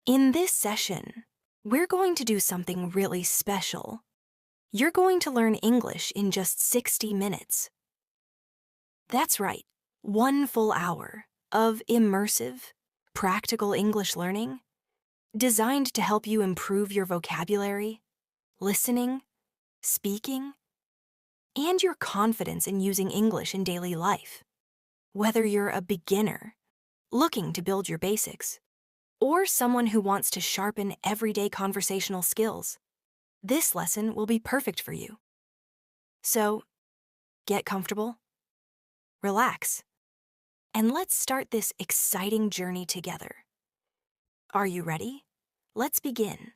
In this session, we're going to do something really special. You're going to learn English in just 60 minutes. That's right, 1 full hour of immersive, practical English learning designed to help you improve your vocabulary, listening, speaking, and your confidence in using English in daily life. Whether you're a beginner looking to build your basics, or someone who wants to sharpen everyday conversational skills, this lesson will be perfect for you. So, get comfortable, relax, and let's start this exciting journey together. Are you ready? Let's begin.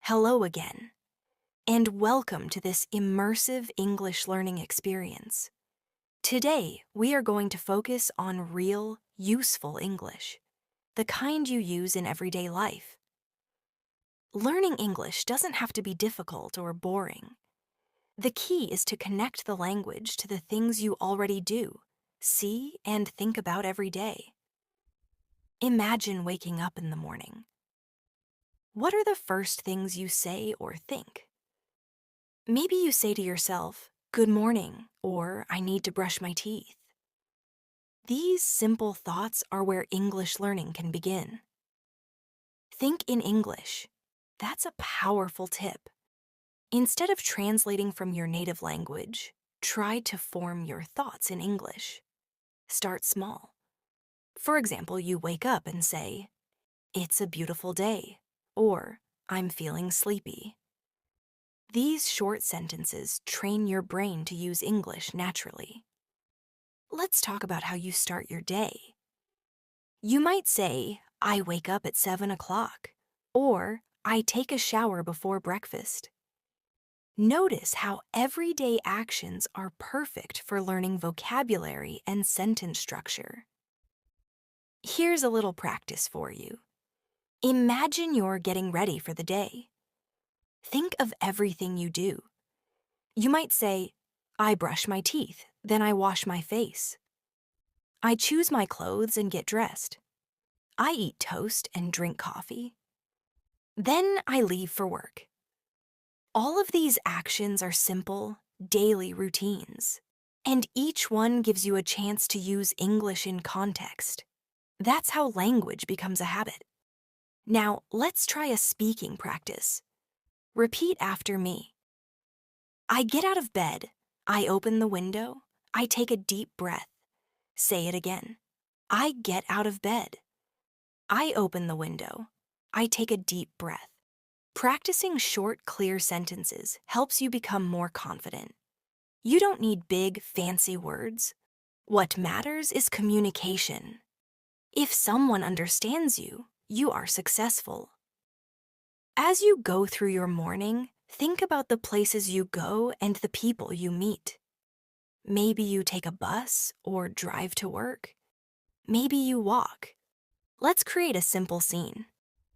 Hello again, and welcome to this immersive English learning experience. Today, we are going to focus on real, useful English, the kind you use in everyday life. Learning English doesn't have to be difficult or boring. The key is to connect the language to the things you already do, see, and think about every day. Imagine waking up in the morning. What are the first things you say or think? Maybe you say to yourself, "Good morning," or "I need to brush my teeth." These simple thoughts are where English learning can begin. Think in English. That's a powerful tip. Instead of translating from your native language, try to form your thoughts in English. Start small. For example, you wake up and say, "It's a beautiful day," or "I'm feeling sleepy." These short sentences train your brain to use English naturally. Let's talk about how you start your day. You might say, "I wake up at 7 o'clock," or "I take a shower before breakfast." Notice how everyday actions are perfect for learning vocabulary and sentence structure. Here's a little practice for you. Imagine you're getting ready for the day. Think of everything you do. You might say, "I brush my teeth, then I wash my face. I choose my clothes and get dressed. I eat toast and drink coffee. Then I leave for work." All of these actions are simple, daily routines, and each one gives you a chance to use English in context. That's how language becomes a habit. Now, let's try a speaking practice. Repeat after me. I get out of bed, I open the window, I take a deep breath. Say it again. I get out of bed. I open the window, I take a deep breath. Practicing short, clear sentences helps you become more confident. You don't need big, fancy words. What matters is communication. If someone understands you, you are successful. As you go through your morning, think about the places you go and the people you meet. Maybe you take a bus or drive to work. Maybe you walk. Let's create a simple scene.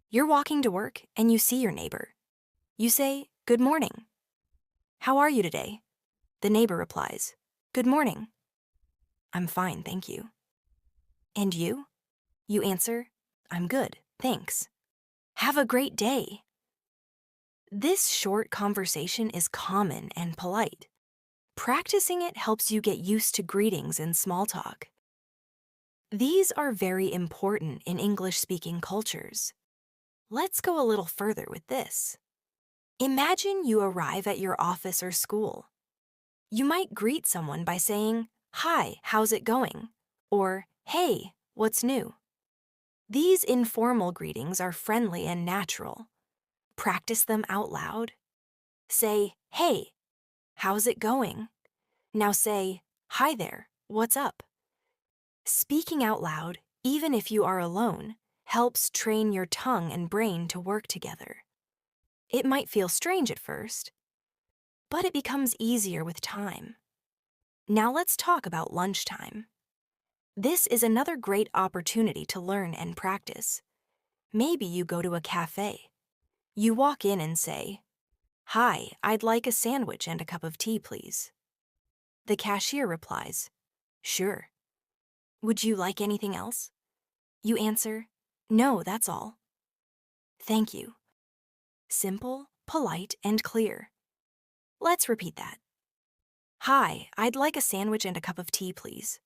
You're walking to work and you see your neighbor. You say, "Good morning." "How are you today?" The neighbor replies, "Good morning." "I'm fine, thank you." "And you?" You answer, "I'm good, thanks." "Have a great day." This short conversation is common and polite. Practicing it helps you get used to greetings and small talk. These are very important in English-speaking cultures. Let's go a little further with this. Imagine you arrive at your office or school. You might greet someone by saying, "Hi, how's it going?" or "Hey, what's new?" These informal greetings are friendly and natural. Practice them out loud. Say, "Hey, how's it going?" Now say, "Hi there, what's up?" Speaking out loud, even if you are alone, helps train your tongue and brain to work together. It might feel strange at first, but it becomes easier with time. Now let's talk about lunchtime. This is another great opportunity to learn and practice. Maybe you go to a cafe. You walk in and say, "Hi, I'd like a sandwich and a cup of tea, please." The cashier replies, "Sure." "Would you like anything else?" You answer, "No, that's all." Thank you. Simple, polite, and clear. Let's repeat that. Hi, I'd like a sandwich and a cup of tea, please.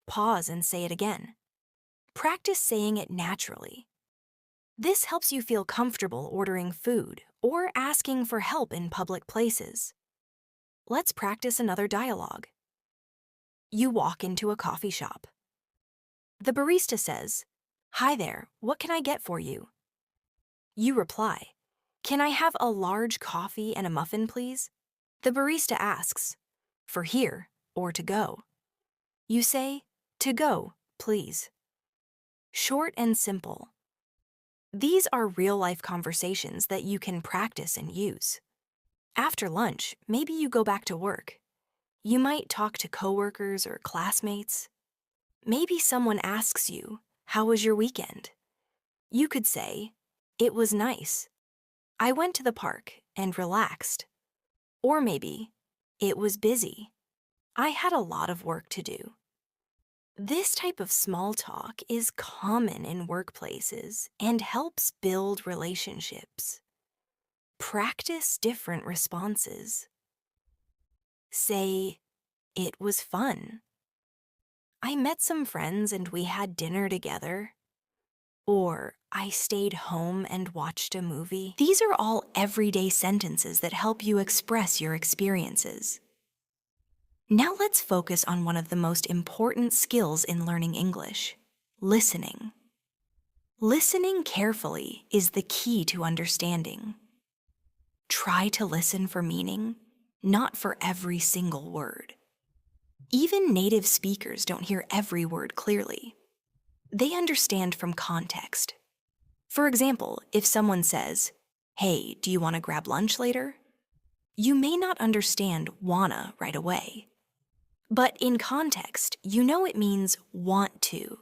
Pause and say it again. Practice saying it naturally. This helps you feel comfortable ordering food or asking for help in public places. Let's practice another dialogue. You walk into a coffee shop. The barista says, "Hi there, what can I get for you?" You reply, "Can I have a large coffee and a muffin, please?" The barista asks, "For here or to go?" You say, "To go, please." Short and simple. These are real-life conversations that you can practice and use. After lunch, maybe you go back to work. You might talk to coworkers or classmates. Maybe someone asks you, "How was your weekend?" You could say, "It was nice. I went to the park and relaxed." Or maybe, "It was busy. I had a lot of work to do." This type of small talk is common in workplaces and helps build relationships. Practice different responses. Say, "It was fun. I met some friends and we had dinner together." Or, "I stayed home and watched a movie." These are all everyday sentences that help you express your experiences. Now let's focus on one of the most important skills in learning English: listening. Listening carefully is the key to understanding. Try to listen for meaning, not for every single word. Even native speakers don't hear every word clearly. They understand from context. For example, if someone says, "Hey, do you want to grab lunch later?" You may not understand "wanna" right away. But in context, you know it means "want to."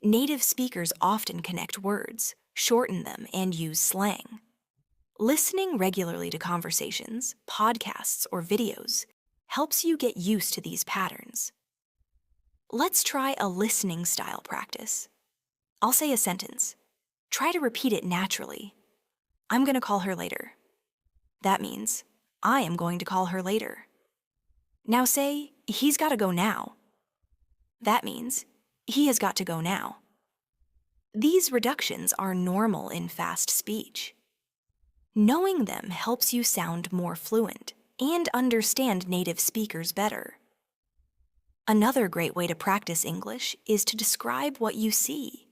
Native speakers often connect words, shorten them, and use slang. Listening regularly to conversations, podcasts, or videos helps you get used to these patterns. Let's try a listening style practice. I'll say a sentence. Try to repeat it naturally. "I'm going to call her later." That means, "I am going to call her later." Now say, "He's got to go now." That means, "He has got to go now." These reductions are normal in fast speech. Knowing them helps you sound more fluent and understand native speakers better. Another great way to practice English is to describe what you see.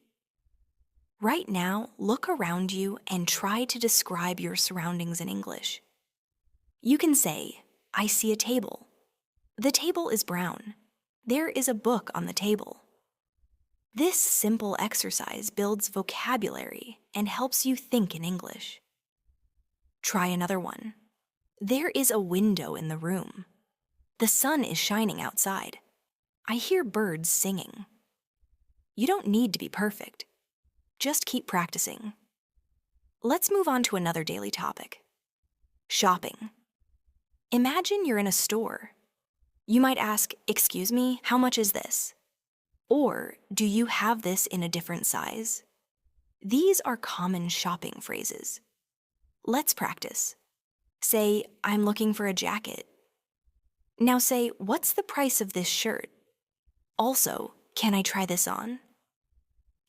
Right now, look around you and try to describe your surroundings in English. You can say, "I see a table. The table is brown. There is a book on the table." This simple exercise builds vocabulary and helps you think in English. Try another one. There is a window in the room. The sun is shining outside. I hear birds singing. You don't need to be perfect. Just keep practicing. Let's move on to another daily topic: shopping. Imagine you're in a store. You might ask, "Excuse me, how much is this?" Or, "Do you have this in a different size?" These are common shopping phrases. Let's practice. Say, "I'm looking for a jacket." Now say, "What's the price of this shirt?" Also, "Can I try this on?"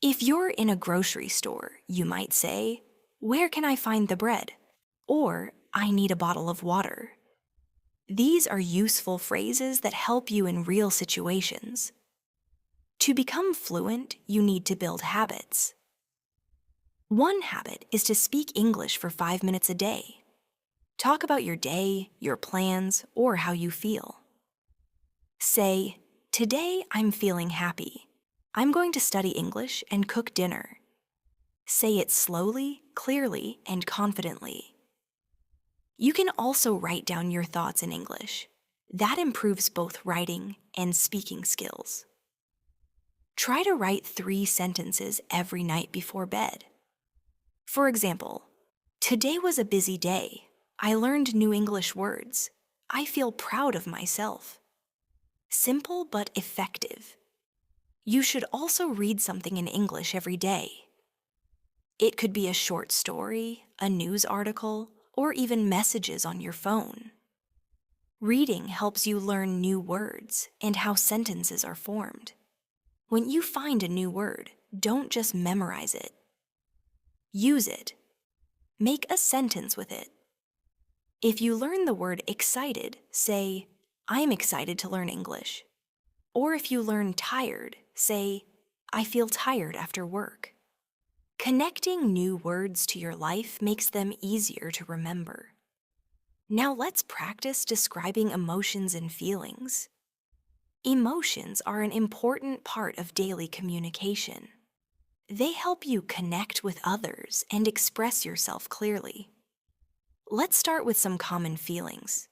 If you're in a grocery store, you might say, "Where can I find the bread?" Or, "I need a bottle of water." These are useful phrases that help you in real situations. To become fluent, you need to build habits. One habit is to speak English for 5 minutes a day. Talk about your day, your plans, or how you feel. Say, "Today I'm feeling happy. I'm going to study English and cook dinner." Say it slowly, clearly, and confidently. You can also write down your thoughts in English. That improves both writing and speaking skills. Try to write 3 sentences every night before bed. For example, "Today was a busy day. I learned new English words. I feel proud of myself." Simple but effective. You should also read something in English every day. It could be a short story, a news article, or even messages on your phone. Reading helps you learn new words and how sentences are formed. When you find a new word, don't just memorize it. Use it. Make a sentence with it. If you learn the word excited, say, I'm excited to learn English. Or if you learn tired, say, I feel tired after work. Connecting new words to your life makes them easier to remember. Now let's practice describing emotions and feelings. Emotions are an important part of daily communication. They help you connect with others and express yourself clearly. Let's start with some common feelings.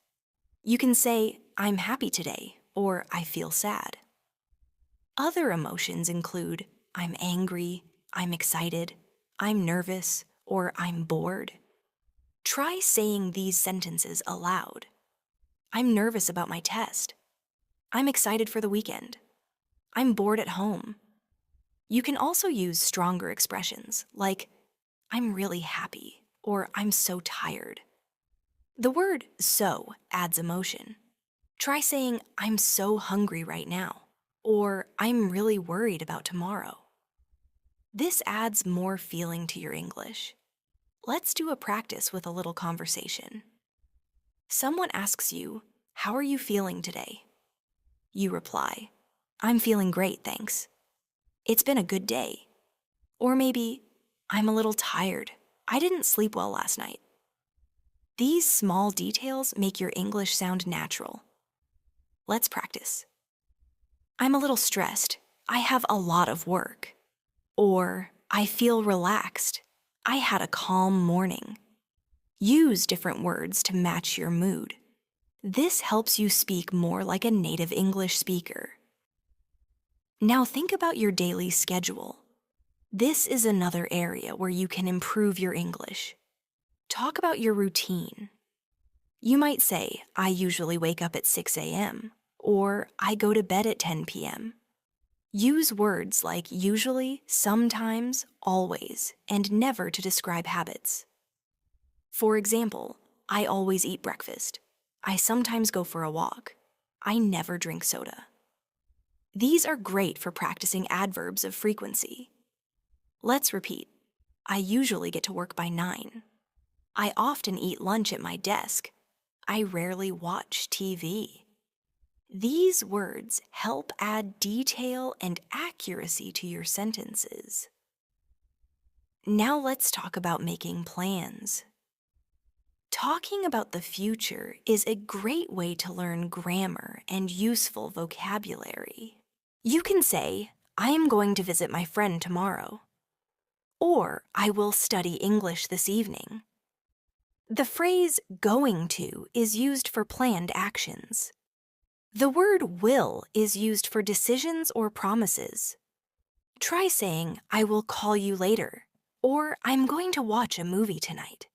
You can say, I'm happy today, or I feel sad. Other emotions include, I'm angry, I'm excited, I'm nervous, or I'm bored. Try saying these sentences aloud. I'm nervous about my test. I'm excited for the weekend. I'm bored at home. You can also use stronger expressions like, I'm really happy, or I'm so tired. The word so adds emotion. Try saying, I'm so hungry right now, or I'm really worried about tomorrow. This adds more feeling to your English. Let's do a practice with a little conversation. Someone asks you, how are you feeling today? You reply, I'm feeling great, thanks. It's been a good day. Or maybe, I'm a little tired. I didn't sleep well last night. These small details make your English sound natural. Let's practice. I'm a little stressed. I have a lot of work. Or, I feel relaxed. I had a calm morning. Use different words to match your mood. This helps you speak more like a native English speaker. Now think about your daily schedule. This is another area where you can improve your English. Talk about your routine. You might say, I usually wake up at 6 a.m., or I go to bed at 10 p.m. Use words like usually, sometimes, always, and never to describe habits. For example, I always eat breakfast. I sometimes go for a walk. I never drink soda. These are great for practicing adverbs of frequency. Let's repeat. I usually get to work by 9. I often eat lunch at my desk. I rarely watch TV. These words help add detail and accuracy to your sentences. Now let's talk about making plans. Talking about the future is a great way to learn grammar and useful vocabulary. You can say, I am going to visit my friend tomorrow. Or, I will study English this evening. The phrase going to is used for planned actions. The word will is used for decisions or promises. Try saying, I will call you later, or I'm going to watch a movie tonight.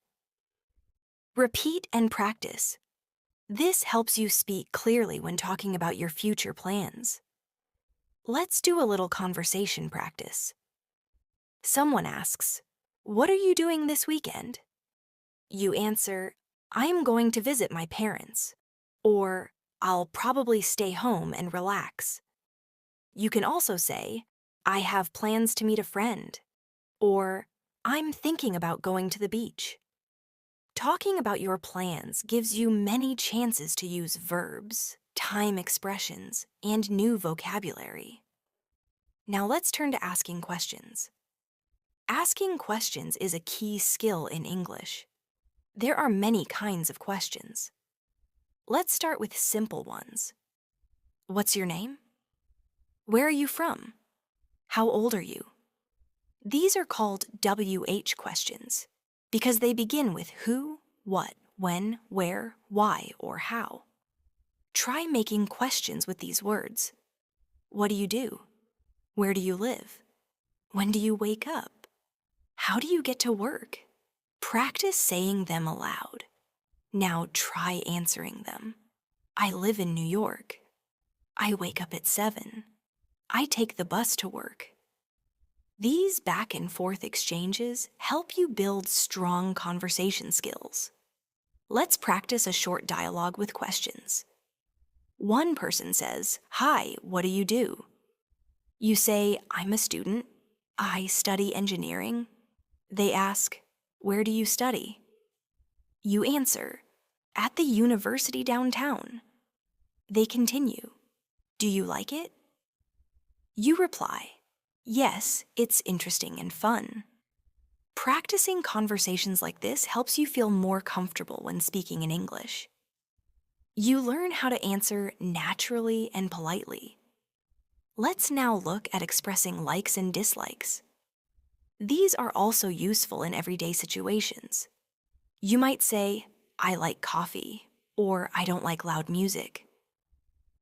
Repeat and practice. This helps you speak clearly when talking about your future plans. Let's do a little conversation practice. Someone asks, what are you doing this weekend? You answer, I am going to visit my parents, or I'll probably stay home and relax. You can also say, I have plans to meet a friend, or I'm thinking about going to the beach. Talking about your plans gives you many chances to use verbs, time expressions, and new vocabulary. Now let's turn to asking questions. Asking questions is a key skill in English. There are many kinds of questions. Let's start with simple ones. What's your name? Where are you from? How old are you? These are called WH questions because they begin with who, what, when, where, why, or how. Try making questions with these words. What do you do? Where do you live? When do you wake up? How do you get to work? Practice saying them aloud. Now try answering them. I live in New York. I wake up at 7. I take the bus to work. These back and forth exchanges help you build strong conversation skills. Let's practice a short dialogue with questions. One person says, "Hi, what do you do?" You say, "I'm a student. I study engineering." They ask, "Where do you study?" You answer, "At the university downtown." They continue, "Do you like it?" You reply, "Yes, it's interesting and fun." Practicing conversations like this helps you feel more comfortable when speaking in English. You learn how to answer naturally and politely. Let's now look at expressing likes and dislikes. These are also useful in everyday situations. You might say, "I like coffee," or "I don't like loud music."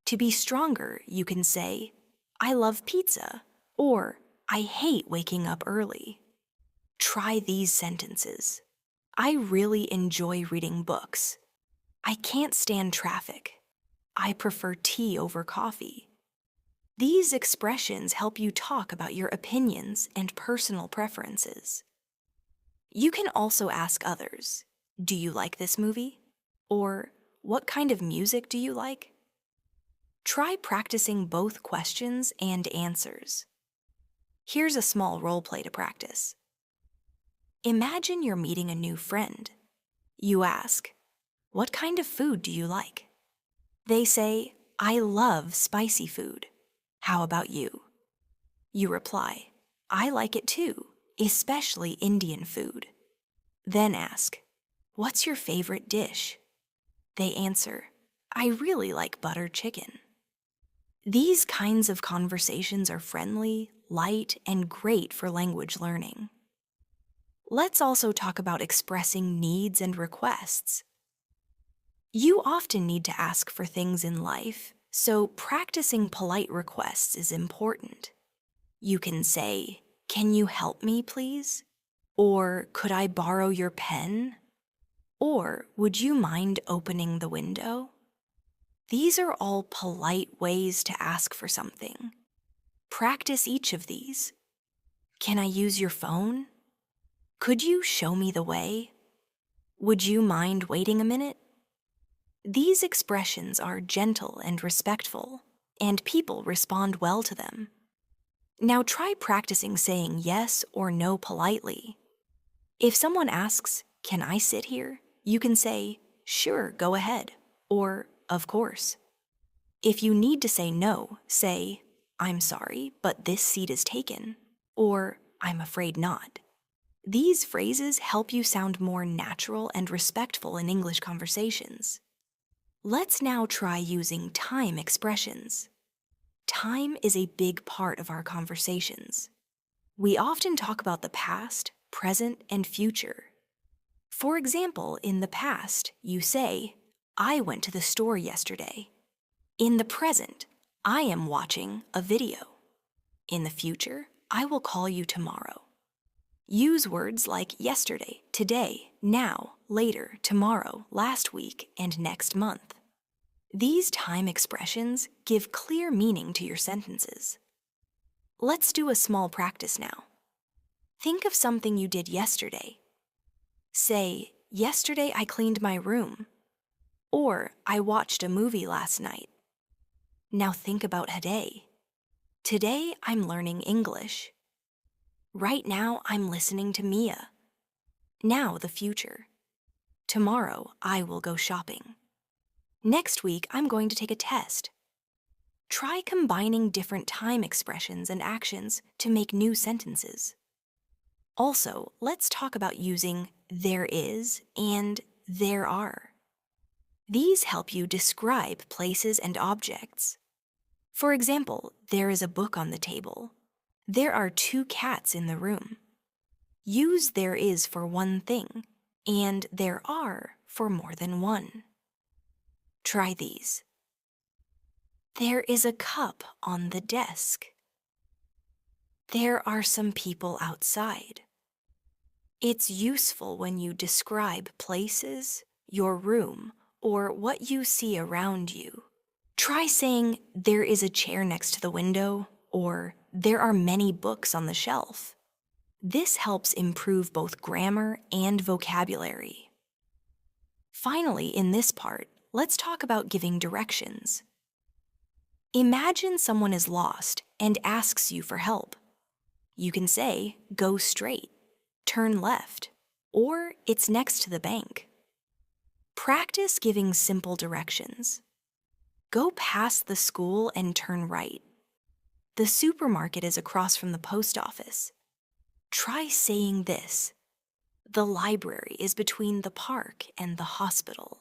To be stronger, you can say, "I love pizza," or "I hate waking up early." Try these sentences. "I really enjoy reading books." "I can't stand traffic." "I prefer tea over coffee." These expressions help you talk about your opinions and personal preferences. You can also ask others, "Do you like this movie?" Or "What kind of music do you like?" Try practicing both questions and answers. Here's a small role play to practice. Imagine you're meeting a new friend. You ask, "What kind of food do you like?" They say, "I love spicy food. How about you?" You reply, "I like it too, especially Indian food." Then ask, "What's your favorite dish?" They answer, "I really like butter chicken." These kinds of conversations are friendly, light, and great for language learning. Let's also talk about expressing needs and requests. You often need to ask for things in life, so practicing polite requests is important. You can say, "Can you help me, please?" Or "Could I borrow your pen?" Or "Would you mind opening the window?" These are all polite ways to ask for something. Practice each of these. "Can I use your phone?" "Could you show me the way?" "Would you mind waiting a minute?" These expressions are gentle and respectful, and people respond well to them. Now try practicing saying yes or no politely. If someone asks, "Can I sit here?" you can say, "Sure, go ahead," or "Of course." If you need to say no, say, "I'm sorry, but this seat is taken," or "I'm afraid not." These phrases help you sound more natural and respectful in English conversations. Let's now try using time expressions. Time is a big part of our conversations. We often talk about the past, present, and future. For example, in the past, you say, "I went to the store yesterday." In the present, "I am watching a video." In the future, "I will call you tomorrow." Use words like yesterday, today, now, later, tomorrow, last week, and next month. These time expressions give clear meaning to your sentences. Let's do a small practice now. Think of something you did yesterday. Say, "Yesterday I cleaned my room," or "I watched a movie last night." Now think about today. Today I'm learning English. Right now I'm listening to Mia. Now the future. Tomorrow I will go shopping. Next week I'm going to take a test. Try combining different time expressions and actions to make new sentences. Also, let's talk about using "there is" and "there are." These help you describe places and objects. For example, there is a book on the table. There are 2 cats in the room. Use "there is" for one thing, and "there are" for more than one. Try these. There is a cup on the desk. There are some people outside. It's useful when you describe places, your room, or what you see around you. Try saying, "There is a chair next to the window," or There are many books on the shelf. This helps improve both grammar and vocabulary. Finally, in this part, let's talk about giving directions. Imagine someone is lost and asks you for help. You can say, go straight, turn left, or it's next to the bank. Practice giving simple directions. Go past the school and turn right. The supermarket is across from the post office. Try saying this. The library is between the park and the hospital.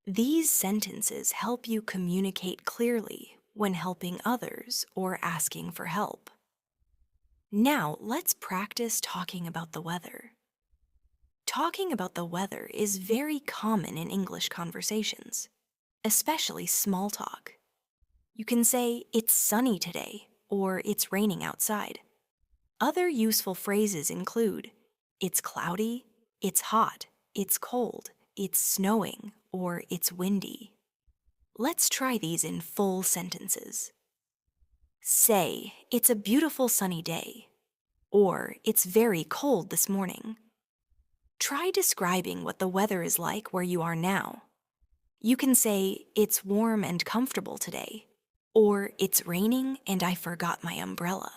These sentences help you communicate clearly when helping others or asking for help. Now, let's practice talking about the weather. Talking about the weather is very common in English conversations, especially small talk. You can say, it's sunny today, or it's raining outside. Other useful phrases include, it's cloudy, it's hot, it's cold, it's snowing, or it's windy. Let's try these in full sentences. Say, it's a beautiful sunny day, or it's very cold this morning. Try describing what the weather is like where you are now. You can say, it's warm and comfortable today, or it's raining and I forgot my umbrella.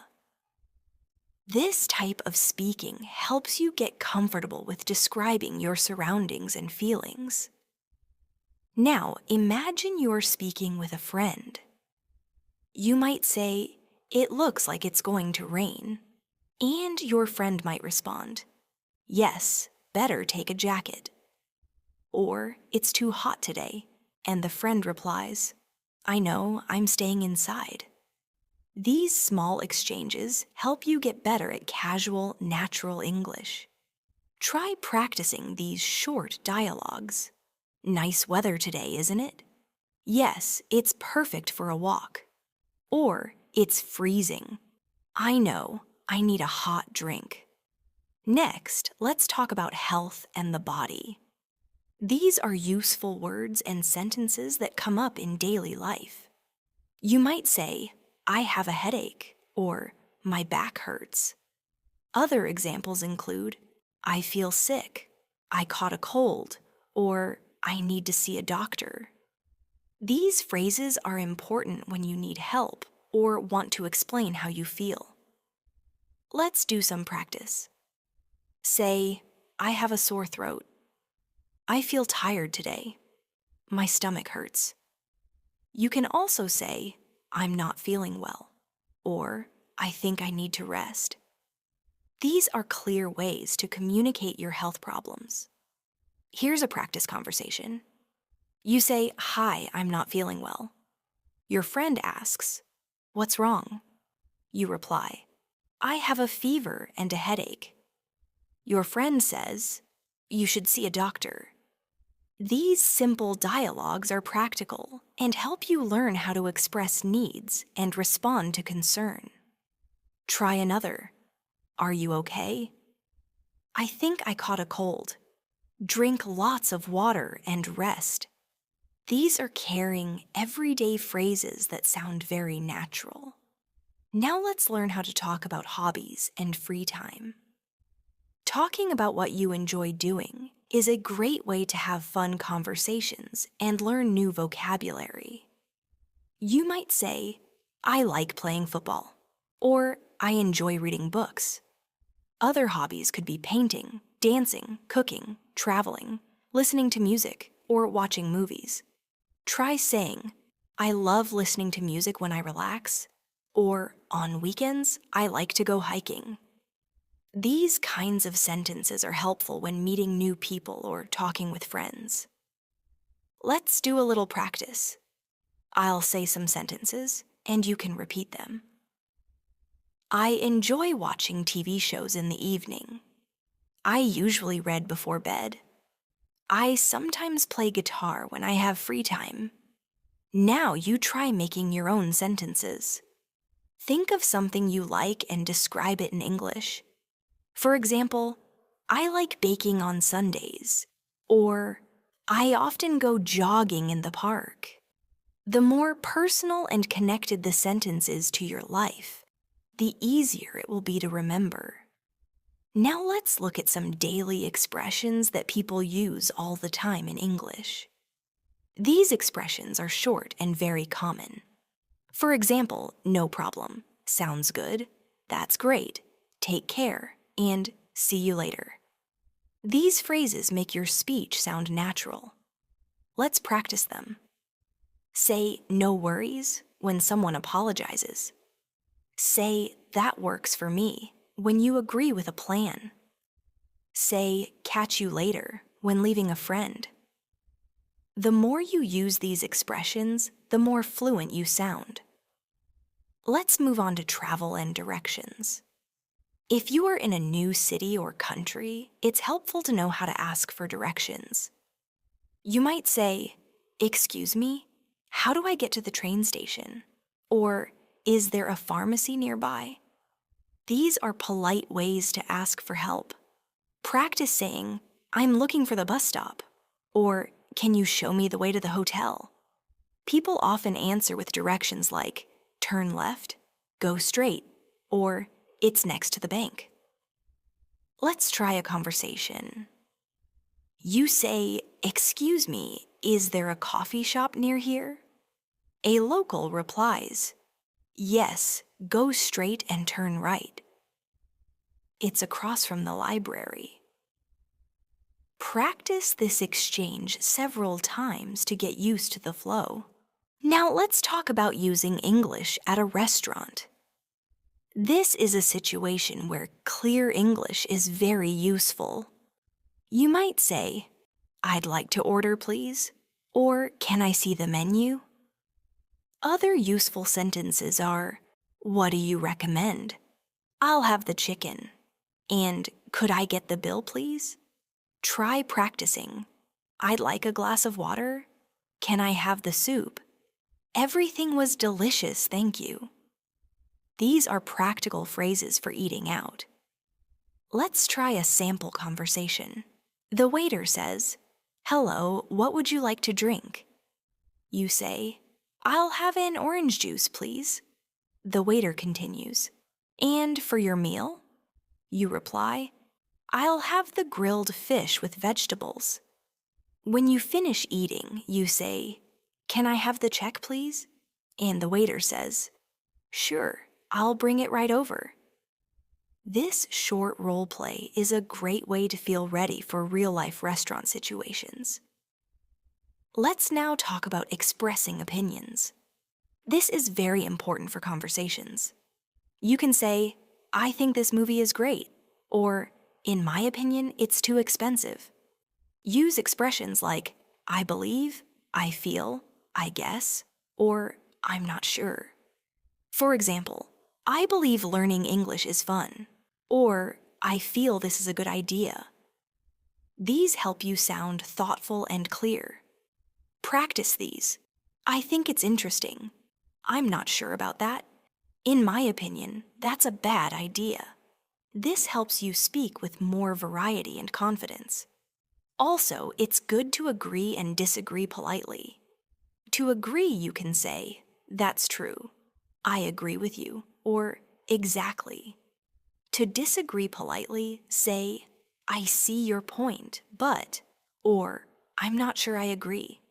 This type of speaking helps you get comfortable with describing your surroundings and feelings. Now, imagine you're speaking with a friend. You might say, it looks like it's going to rain. And your friend might respond, yes, better take a jacket. Or, it's too hot today, and the friend replies, I know, I'm staying inside. These small exchanges help you get better at casual, natural English. Try practicing these short dialogues. Nice weather today, isn't it? Yes, it's perfect for a walk. Or, it's freezing. I know, I need a hot drink. Next, let's talk about health and the body. These are useful words and sentences that come up in daily life. You might say, I have a headache, or my back hurts. Other examples include, I feel sick, I caught a cold, or I need to see a doctor. These phrases are important when you need help or want to explain how you feel. Let's do some practice. Say, I have a sore throat. I feel tired today. My stomach hurts. You can also say, I'm not feeling well, or I think I need to rest. These are clear ways to communicate your health problems. Here's a practice conversation. You say, hi, I'm not feeling well. Your friend asks, what's wrong? You reply, I have a fever and a headache. Your friend says, you should see a doctor. These simple dialogues are practical and help you learn how to express needs and respond to concern. Try another. Are you okay? I think I caught a cold. Drink lots of water and rest. These are caring, everyday phrases that sound very natural. Now let's learn how to talk about hobbies and free time. Talking about what you enjoy doing is a great way to have fun conversations and learn new vocabulary. You might say, I like playing football, or I enjoy reading books. Other hobbies could be painting, dancing, cooking, traveling, listening to music, or watching movies. Try saying, I love listening to music when I relax, or on weekends, I like to go hiking. These kinds of sentences are helpful when meeting new people or talking with friends. Let's do a little practice. I'll say some sentences, and you can repeat them. I enjoy watching TV shows in the evening. I usually read before bed. I sometimes play guitar when I have free time. Now you try making your own sentences. Think of something you like and describe it in English. For example, I like baking on Sundays, or I often go jogging in the park. The more personal and connected the sentence is to your life, the easier it will be to remember. Now let's look at some daily expressions that people use all the time in English. These expressions are short and very common. For example, no problem, sounds good, that's great, take care, and see you later. These phrases make your speech sound natural. Let's practice them. Say no worries when someone apologizes. Say that works for me when you agree with a plan. Say catch you later when leaving a friend. The more you use these expressions, the more fluent you sound. Let's move on to travel and directions. If you are in a new city or country, it's helpful to know how to ask for directions. You might say, "Excuse me, how do I get to the train station?" Or, "Is there a pharmacy nearby?" These are polite ways to ask for help. Practice saying, "I'm looking for the bus stop," or "Can you show me the way to the hotel?" People often answer with directions like, "Turn left," "Go straight," or "It's next to the bank." Let's try a conversation. You say, "Excuse me, is there a coffee shop near here?" A local replies, "Yes, go straight and turn right. It's across from the library." Practice this exchange several times to get used to the flow. Now let's talk about using English at a restaurant. This is a situation where clear English is very useful. You might say, "I'd like to order, please," or "Can I see the menu?" Other useful sentences are, "What do you recommend?" "I'll have the chicken." And "Could I get the bill, please?" Try practicing. "I'd like a glass of water." "Can I have the soup?" "Everything was delicious, thank you." These are practical phrases for eating out. Let's try a sample conversation. The waiter says, "Hello, what would you like to drink?" You say, "I'll have an orange juice, please." The waiter continues, "And for your meal?" You reply, "I'll have the grilled fish with vegetables." When you finish eating, you say, "Can I have the check, please?" And the waiter says, "Sure, I'll bring it right over." This short role play is a great way to feel ready for real-life restaurant situations. Let's now talk about expressing opinions. This is very important for conversations. You can say, "I think this movie is great," or "In my opinion, it's too expensive." Use expressions like, "I believe," "I feel," "I guess," or "I'm not sure." For example, "I believe learning English is fun," or "I feel this is a good idea." These help you sound thoughtful and clear. Practice these. "I think it's interesting." "I'm not sure about that." "In my opinion, that's a bad idea." This helps you speak with more variety and confidence. Also, it's good to agree and disagree politely. To agree, you can say, "That's true," "I agree with you," or "Exactly." To disagree politely, say, "I see your point, but," or "I'm not sure I agree."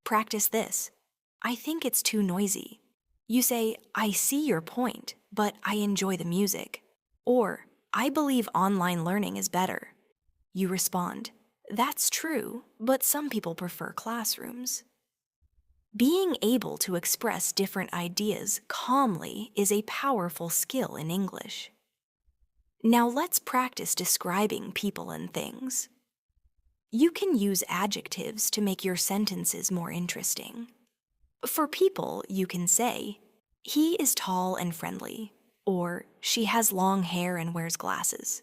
Practice this. "I think it's too noisy." You say, "I see your point, but I enjoy the music." Or, "I believe online learning is better." You respond, "That's true, but some people prefer classrooms." Being able to express different ideas calmly is a powerful skill in English. Now let's practice describing people and things. You can use adjectives to make your sentences more interesting. For people, you can say, "He is tall and friendly," or "She has long hair and wears glasses."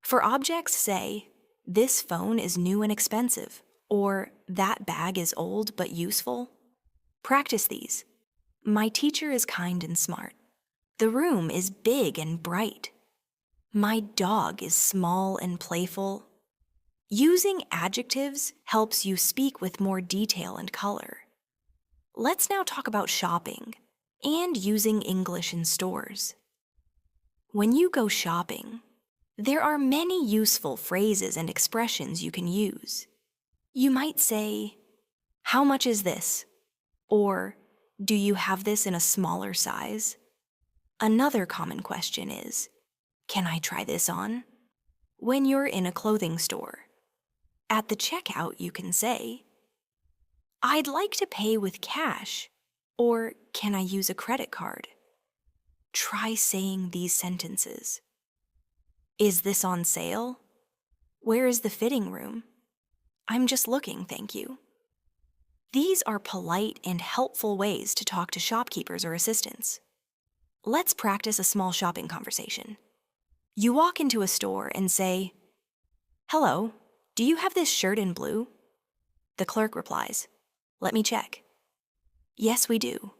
For objects, say, "This phone is new and expensive," or "That bag is old but useful." Practice these. "My teacher is kind and smart." "The room is big and bright." "My dog is small and playful." Using adjectives helps you speak with more detail and color. Let's now talk about shopping and using English in stores. When you go shopping, there are many useful phrases and expressions you can use. You might say, "How much is this?" Or, "Do you have this in a smaller size?" Another common question is, "Can I try this on?" When you're in a clothing store, at the checkout you can say, "I'd like to pay with cash," or "Can I use a credit card?" Try saying these sentences. "Is this on sale?" "Where is the fitting room?" "I'm just looking, thank you." These are polite and helpful ways to talk to shopkeepers or assistants. Let's practice a small shopping conversation. You walk into a store and say, "Hello, do you have this shirt in blue?" The clerk replies, "Let me check." "Yes, we do."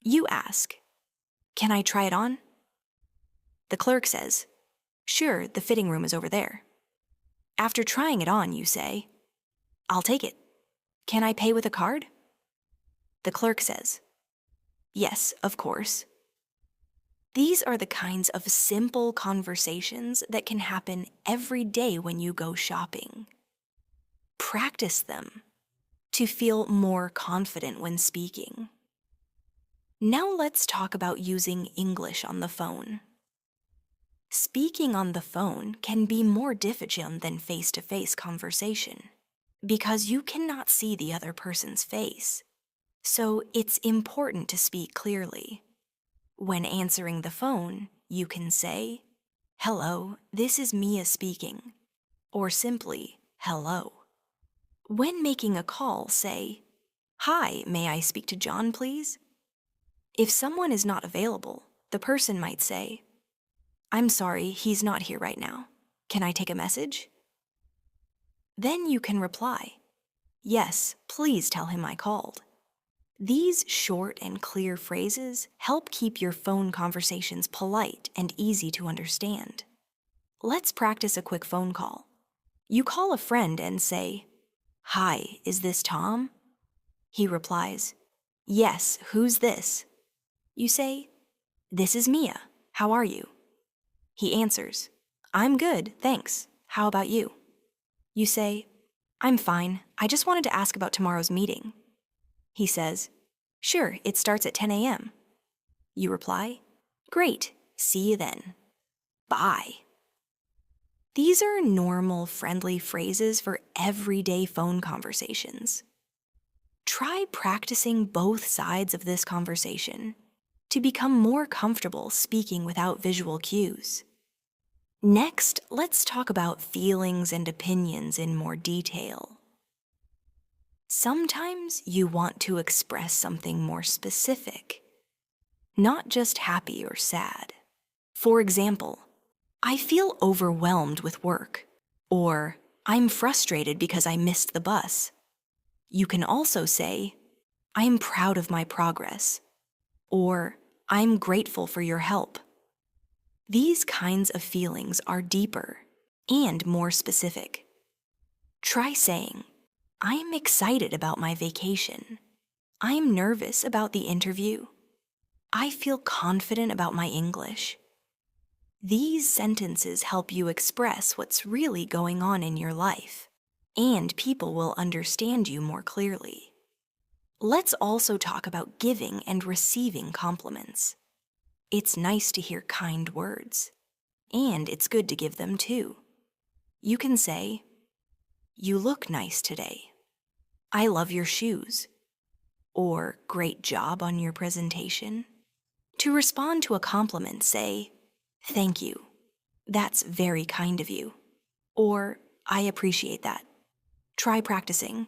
You ask, "Can I try it on?" The clerk says, "Sure, the fitting room is over there." After trying it on, you say, "I'll take it. Can I pay with a card?" The clerk says, "Yes, of course." These are the kinds of simple conversations that can happen every day when you go shopping. Practice them to feel more confident when speaking. Now let's talk about using English on the phone. Speaking on the phone can be more difficult than face-to-face conversation because you cannot see the other person's face. So it's important to speak clearly. When answering the phone, you can say, "Hello, this is Mia speaking," or simply, "Hello." When making a call, say, "Hi, may I speak to John, please?" If someone is not available, the person might say, "I'm sorry, he's not here right now. Can I take a message?" Then you can reply, "Yes, please tell him I called." These short and clear phrases help keep your phone conversations polite and easy to understand. Let's practice a quick phone call. You call a friend and say, "Hi, is this Tom?" He replies, "Yes, who's this?" You say, "This is Mia. How are you?" He answers, "I'm good, thanks. How about you?" You say, "I'm fine. I just wanted to ask about tomorrow's meeting." He says, "Sure, it starts at 10 a.m. You reply, "Great, see you then. Bye." These are normal, friendly phrases for everyday phone conversations. Try practicing both sides of this conversation to become more comfortable speaking without visual cues. Next, let's talk about feelings and opinions in more detail. Sometimes you want to express something more specific, not just happy or sad. For example, "I feel overwhelmed with work," or "I'm frustrated because I missed the bus." You can also say, "I'm proud of my progress," or "I'm grateful for your help." These kinds of feelings are deeper and more specific. Try saying, "I'm excited about my vacation." "I'm nervous about the interview." "I feel confident about my English." These sentences help you express what's really going on in your life, and people will understand you more clearly. Let's also talk about giving and receiving compliments. It's nice to hear kind words, and it's good to give them too. You can say, "You look nice today." "I love your shoes." Or, "Great job on your presentation." To respond to a compliment, say, "Thank you. That's very kind of you." Or, "I appreciate that." Try practicing.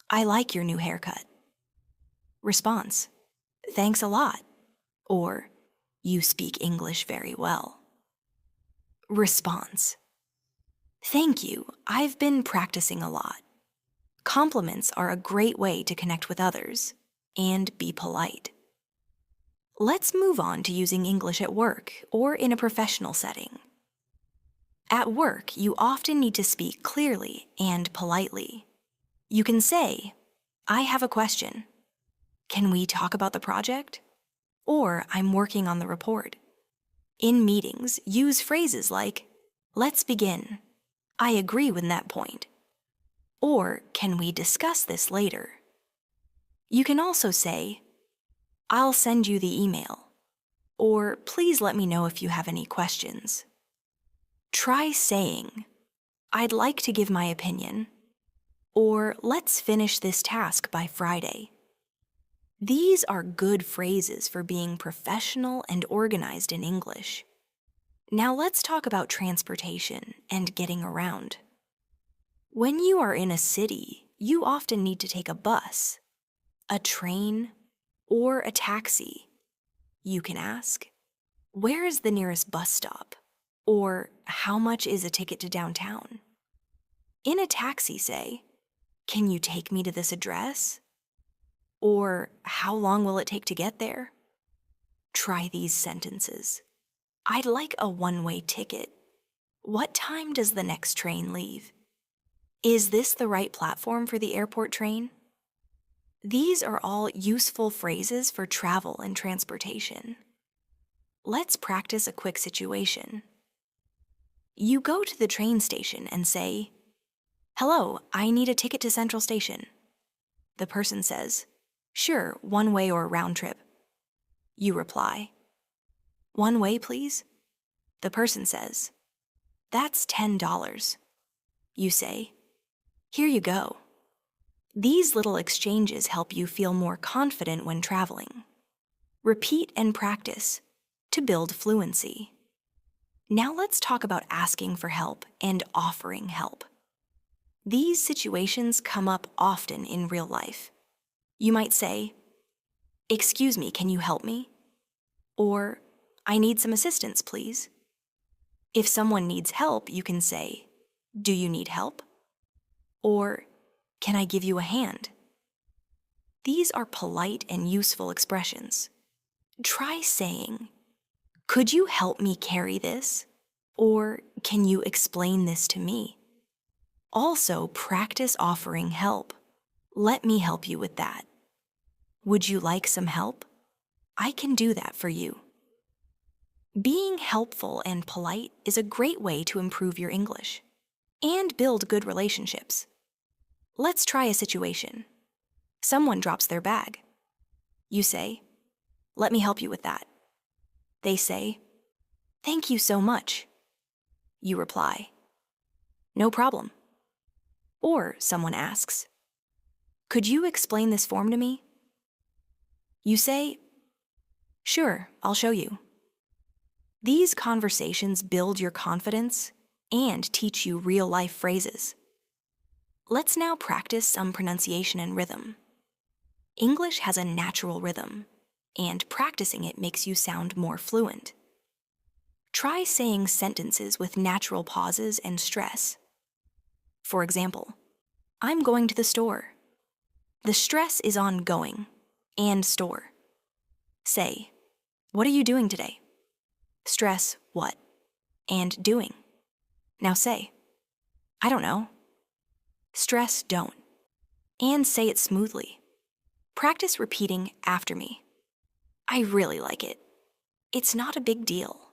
"I like your new haircut." Response, "Thanks a lot." Or, "You speak English very well." Response, "Thank you. I've been practicing a lot." Compliments are a great way to connect with others and be polite. Let's move on to using English at work or in a professional setting. At work, you often need to speak clearly and politely. You can say, "I have a question." "Can we talk about the project?" Or, "I'm working on the report." In meetings, use phrases like, "Let's begin. I agree with that point." Or, "Can we discuss this later?" You can also say, "I'll send you the email," or "Please let me know if you have any questions." Try saying, "I'd like to give my opinion," or "Let's finish this task by Friday." These are good phrases for being professional and organized in English. Now let's talk about transportation and getting around. When you are in a city, you often need to take a bus, a train, or a taxi. You can ask, "Where is the nearest bus stop?" Or, "How much is a ticket to downtown?" In a taxi, say, "Can you take me to this address?" Or, "How long will it take to get there?" Try these sentences. "I'd like a one-way ticket. What time does the next train leave? Is this the right platform for the airport train?" These are all useful phrases for travel and transportation. Let's practice a quick situation. You go to the train station and say, "Hello, I need a ticket to Central Station." The person says, "Sure, one way or round trip." You reply, "One way, please." The person says, "That's $10. You say, "Here you go." These little exchanges help you feel more confident when traveling. Repeat and practice to build fluency. Now let's talk about asking for help and offering help. These situations come up often in real life. You might say, "Excuse me, can you help me?" Or, "I need some assistance, please." If someone needs help, you can say, "Do you need help?" Or, "Can I give you a hand?" These are polite and useful expressions. Try saying, "Could you help me carry this?" Or, "Can you explain this to me?" Also, practice offering help. "Let me help you with that." "Would you like some help?" "I can do that for you." Being helpful and polite is a great way to improve your English and build good relationships. Let's try a situation. Someone drops their bag. You say, "Let me help you with that." They say, "Thank you so much." You reply, "No problem." Or someone asks, "Could you explain this form to me?" You say, "Sure, I'll show you." These conversations build your confidence and teach you real-life phrases. Let's now practice some pronunciation and rhythm. English has a natural rhythm, and practicing it makes you sound more fluent. Try saying sentences with natural pauses and stress. For example, "I'm going to the store." The stress is on going and store. Say, "What are you doing today?" Stress what and doing. Now say, "I don't know." Stress don't. And say it smoothly. Practice repeating after me. "I really like it." "It's not a big deal."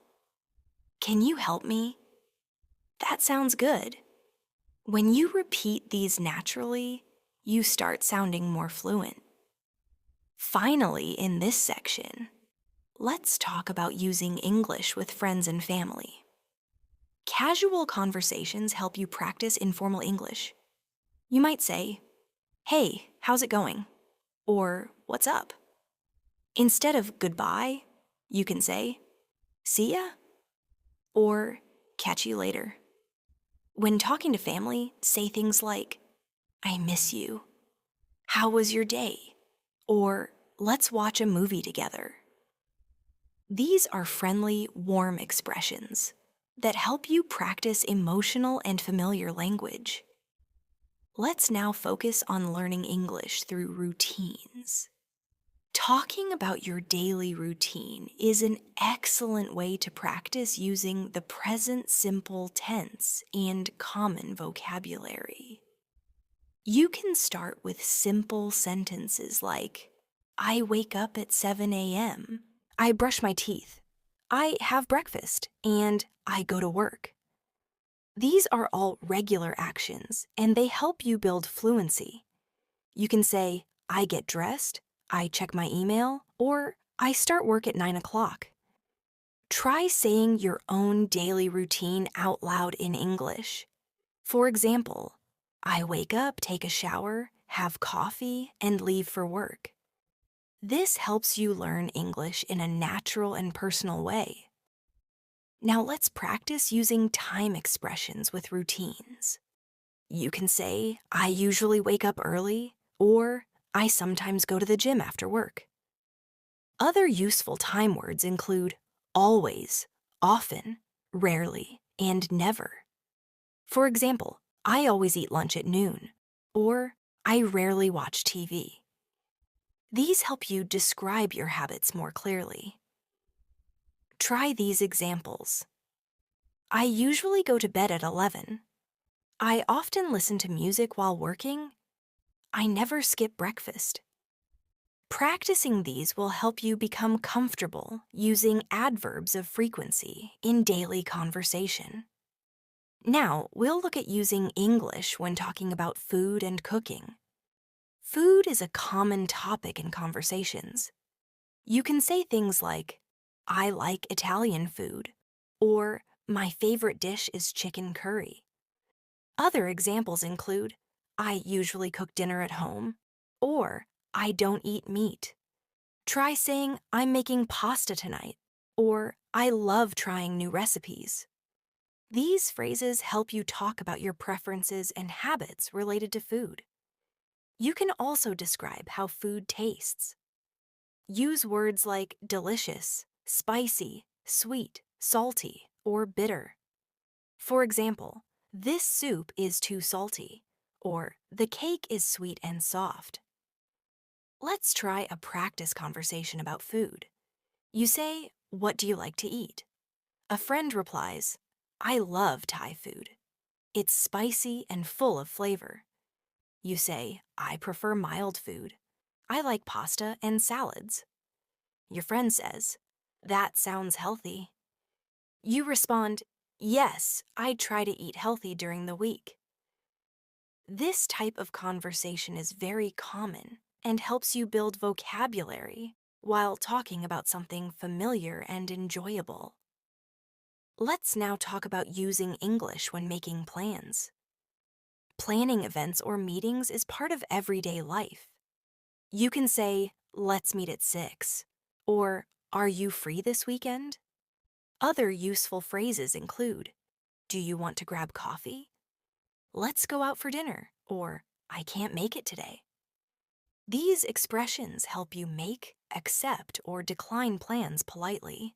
"Can you help me?" "That sounds good." When you repeat these naturally, you start sounding more fluent. Finally, in this section, let's talk about using English with friends and family. Casual conversations help you practice informal English. You might say, "Hey, how's it going?" Or, "What's up?" Instead of "goodbye," you can say, "See ya?" Or, "Catch you later." When talking to family, say things like, "I miss you." "How was your day?" Or, "Let's watch a movie together." These are friendly, warm expressions that help you practice emotional and familiar language. Let's now focus on learning English through routines. Talking about your daily routine is an excellent way to practice using the present simple tense and common vocabulary. You can start with simple sentences like, "I wake up at 7 a.m. I brush my teeth. I have breakfast, and I go to work. These are all regular actions, and they help you build fluency. You can say, I get dressed, I check my email, or I start work at 9 o'clock. Try saying your own daily routine out loud in English. For example, I wake up, take a shower, have coffee, and leave for work. This helps you learn English in a natural and personal way. Now let's practice using time expressions with routines. You can say, I usually wake up early, or I sometimes go to the gym after work. Other useful time words include always, often, rarely, and never. For example, I always eat lunch at noon, or I rarely watch TV. These help you describe your habits more clearly. Try these examples. I usually go to bed at 11. I often listen to music while working. I never skip breakfast. Practicing these will help you become comfortable using adverbs of frequency in daily conversation. Now, we'll look at using English when talking about food and cooking. Food is a common topic in conversations. You can say things like, I like Italian food, or my favorite dish is chicken curry. Other examples include, I usually cook dinner at home, or I don't eat meat. Try saying, I'm making pasta tonight, or I love trying new recipes. These phrases help you talk about your preferences and habits related to food. You can also describe how food tastes. Use words like delicious, spicy, sweet, salty, or bitter. For example, this soup is too salty, or the cake is sweet and soft. Let's try a practice conversation about food. You say, what do you like to eat? A friend replies, I love Thai food. It's spicy and full of flavor. You say, I prefer mild food. I like pasta and salads. Your friend says, that sounds healthy. You respond, yes, I try to eat healthy during the week. This type of conversation is very common and helps you build vocabulary while talking about something familiar and enjoyable. Let's now talk about using English when making plans. Planning events or meetings is part of everyday life. You can say, let's meet at 6, or are you free this weekend? Other useful phrases include, do you want to grab coffee? Let's go out for dinner, or I can't make it today. These expressions help you make, accept, or decline plans politely.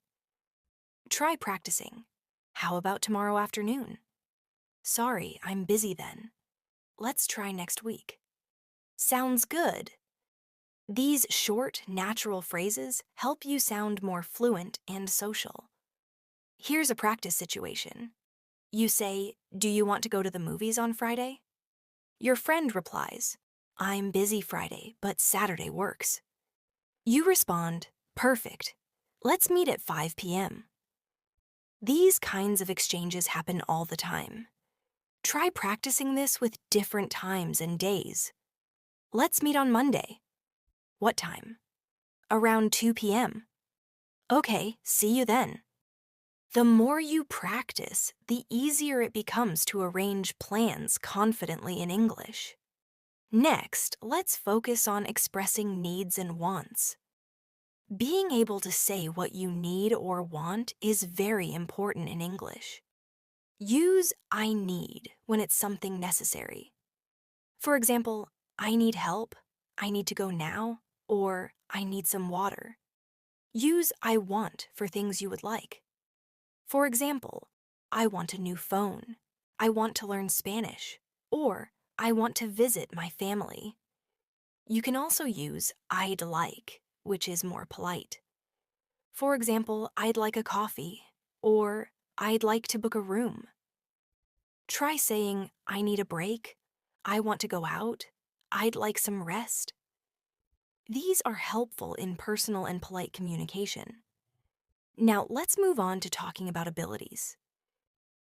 Try practicing. How about tomorrow afternoon? Sorry, I'm busy then. Let's try next week. Sounds good. These short, natural phrases help you sound more fluent and social. Here's a practice situation. You say, do you want to go to the movies on Friday? Your friend replies, I'm busy Friday, but Saturday works. You respond, perfect. Let's meet at 5 p.m. These kinds of exchanges happen all the time. Try practicing this with different times and days. Let's meet on Monday. What time? Around 2 p.m. Okay, see you then. The more you practice, the easier it becomes to arrange plans confidently in English. Next, let's focus on expressing needs and wants. Being able to say what you need or want is very important in English. Use I need when it's something necessary. For example, I need help, I need to go now, or I need some water. Use I want for things you would like. For example, I want a new phone, I want to learn Spanish, or I want to visit my family. You can also use I'd like, which is more polite. For example, I'd like a coffee, or I'd like to book a room. Try saying, I need a break, I want to go out, I'd like some rest. These are helpful in personal and polite communication. Now, let's move on to talking about abilities.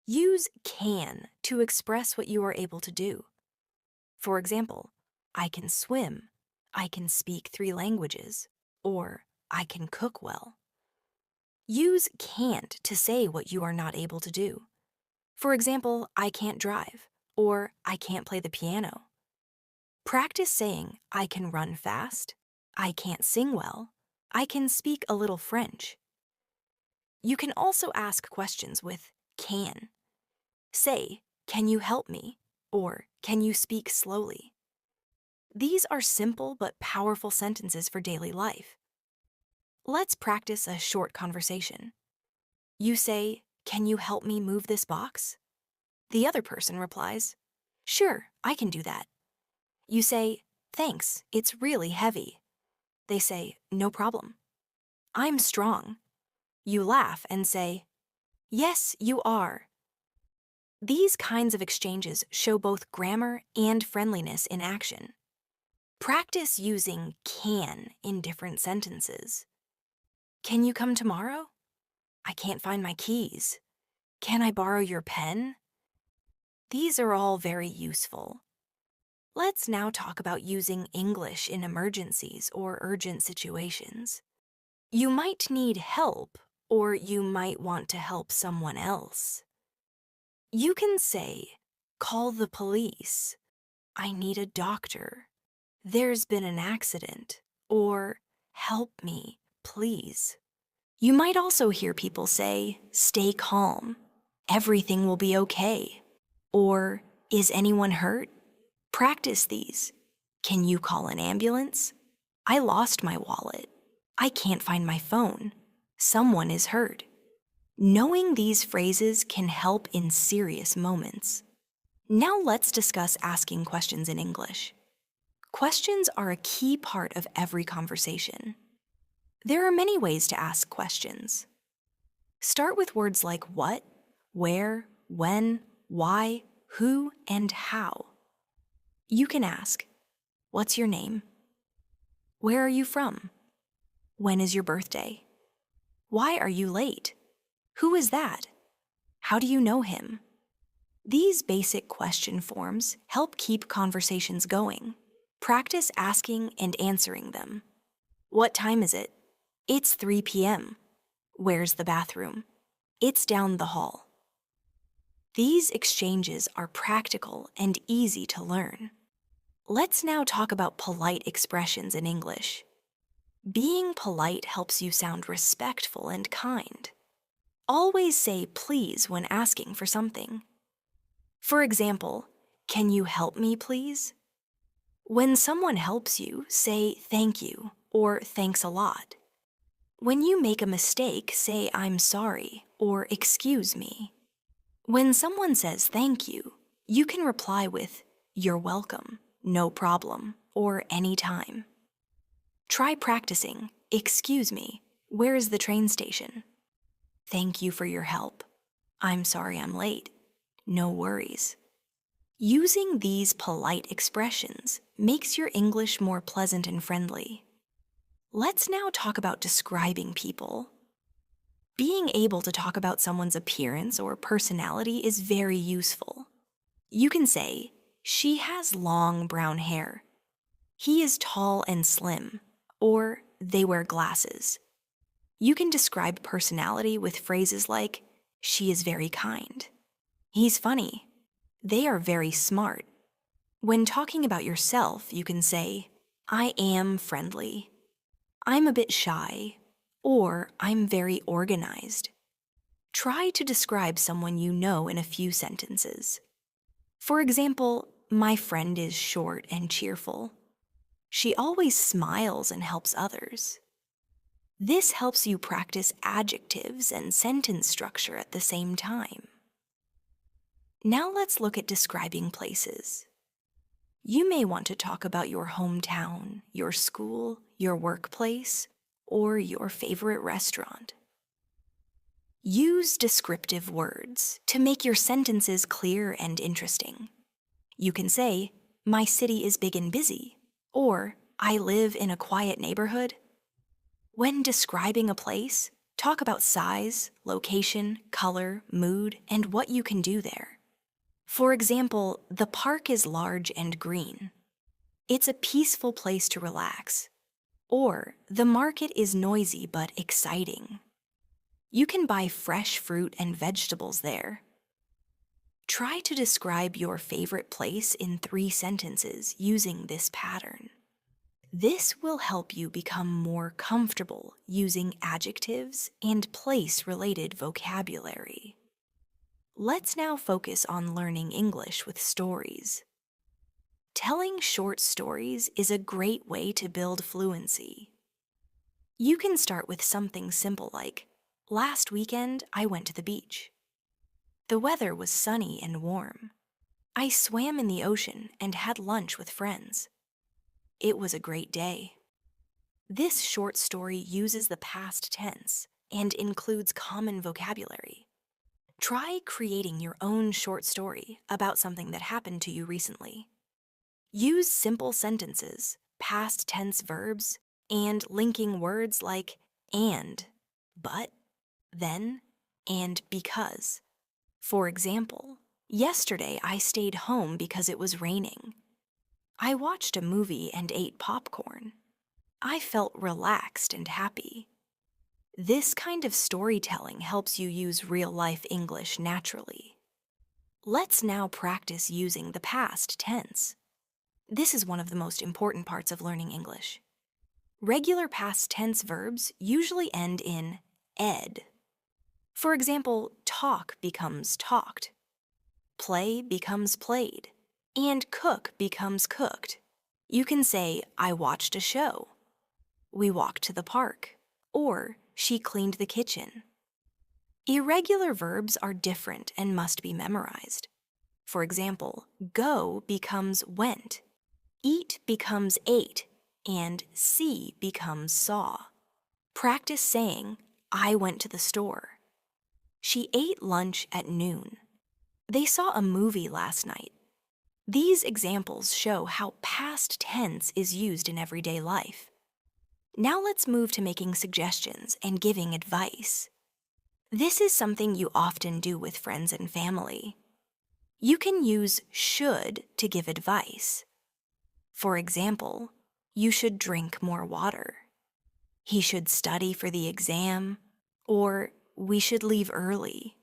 Use can to express what you are able to do. For example, I can swim, I can speak 3 languages, or I can cook well. Use can't to say what you are not able to do. For example, I can't drive, or I can't play the piano. Practice saying, I can run fast, I can't sing well, I can speak a little French. You can also ask questions with can. Say, can you help me? Or can you speak slowly? These are simple but powerful sentences for daily life. Let's practice a short conversation. You say, can you help me move this box? The other person replies, sure, I can do that. You say, thanks, it's really heavy. They say, no problem. I'm strong. You laugh and say, yes, you are. These kinds of exchanges show both grammar and friendliness in action. Practice using can in different sentences. Can you come tomorrow? I can't find my keys. Can I borrow your pen? These are all very useful. Let's now talk about using English in emergencies or urgent situations. You might need help, or you might want to help someone else. You can say, call the police. I need a doctor. There's been an accident. Or, help me, please. You might also hear people say, stay calm. Everything will be okay. Or, is anyone hurt? Practice these. Can you call an ambulance? I lost my wallet. I can't find my phone. Someone is hurt. Knowing these phrases can help in serious moments. Now let's discuss asking questions in English. Questions are a key part of every conversation. There are many ways to ask questions. Start with words like what, where, when, why, who, and how. You can ask, what's your name? Where are you from? When is your birthday? Why are you late? Who is that? How do you know him? These basic question forms help keep conversations going. Practice asking and answering them. What time is it? It's 3 p.m. Where's the bathroom? It's down the hall. These exchanges are practical and easy to learn. Let's now talk about polite expressions in English. Being polite helps you sound respectful and kind. Always say please when asking for something. For example, can you help me, please? When someone helps you, say thank you or thanks a lot. When you make a mistake, say I'm sorry or excuse me. When someone says thank you, you can reply with you're welcome, no problem, or anytime. Try practicing, excuse me, where is the train station? Thank you for your help. I'm sorry I'm late. No worries. Using these polite expressions makes your English more pleasant and friendly. Let's now talk about describing people. Being able to talk about someone's appearance or personality is very useful. You can say, she has long brown hair. He is tall and slim, or they wear glasses. You can describe personality with phrases like, she is very kind. He's funny. They are very smart. When talking about yourself, you can say, I am friendly. I'm a bit shy, or I'm very organized. Try to describe someone you know in a few sentences. For example, my friend is short and cheerful. She always smiles and helps others. This helps you practice adjectives and sentence structure at the same time. Now let's look at describing places. You may want to talk about your hometown, your school, your workplace, or your favorite restaurant. Use descriptive words to make your sentences clear and interesting. You can say, my city is big and busy, or I live in a quiet neighborhood. When describing a place, Talk about size, location, color, mood, and what you can do there. For example, the park is large and green. It's a peaceful place to relax. Or, the market is noisy but exciting. You can buy fresh fruit and vegetables there. Try to describe your favorite place in 3 sentences using this pattern. This will help you become more comfortable using adjectives and place-related vocabulary. Let's now focus on learning English with stories. Telling short stories is a great way to build fluency. You can start with something simple like, "Last weekend, I went to the beach. The weather was sunny and warm. I swam in the ocean and had lunch with friends. It was a great day." This short story uses the past tense and includes common vocabulary. Try creating your own short story about something that happened to you recently. Use simple sentences, past tense verbs, and linking words like and, but, then, and because. For example, yesterday I stayed home because it was raining. I watched a movie and ate popcorn. I felt relaxed and happy. This kind of storytelling helps you use real-life English naturally. Let's now practice using the past tense. This is one of the most important parts of learning English. Regular past tense verbs usually end in ed. For example, talk becomes talked, play becomes played, and cook becomes cooked. You can say, "I watched a show," "we walked to the park," or "she cleaned the kitchen." Irregular verbs are different and must be memorized. For example, go becomes went, eat becomes ate, and see becomes saw. Practice saying, "I went to the store." "She ate lunch at noon." "They saw a movie last night." These examples show how past tense is used in everyday life. Now let's move to making suggestions and giving advice. This is something you often do with friends and family. You can use should to give advice. For example, "You should drink more water." "He should study for the exam," or "We should leave early."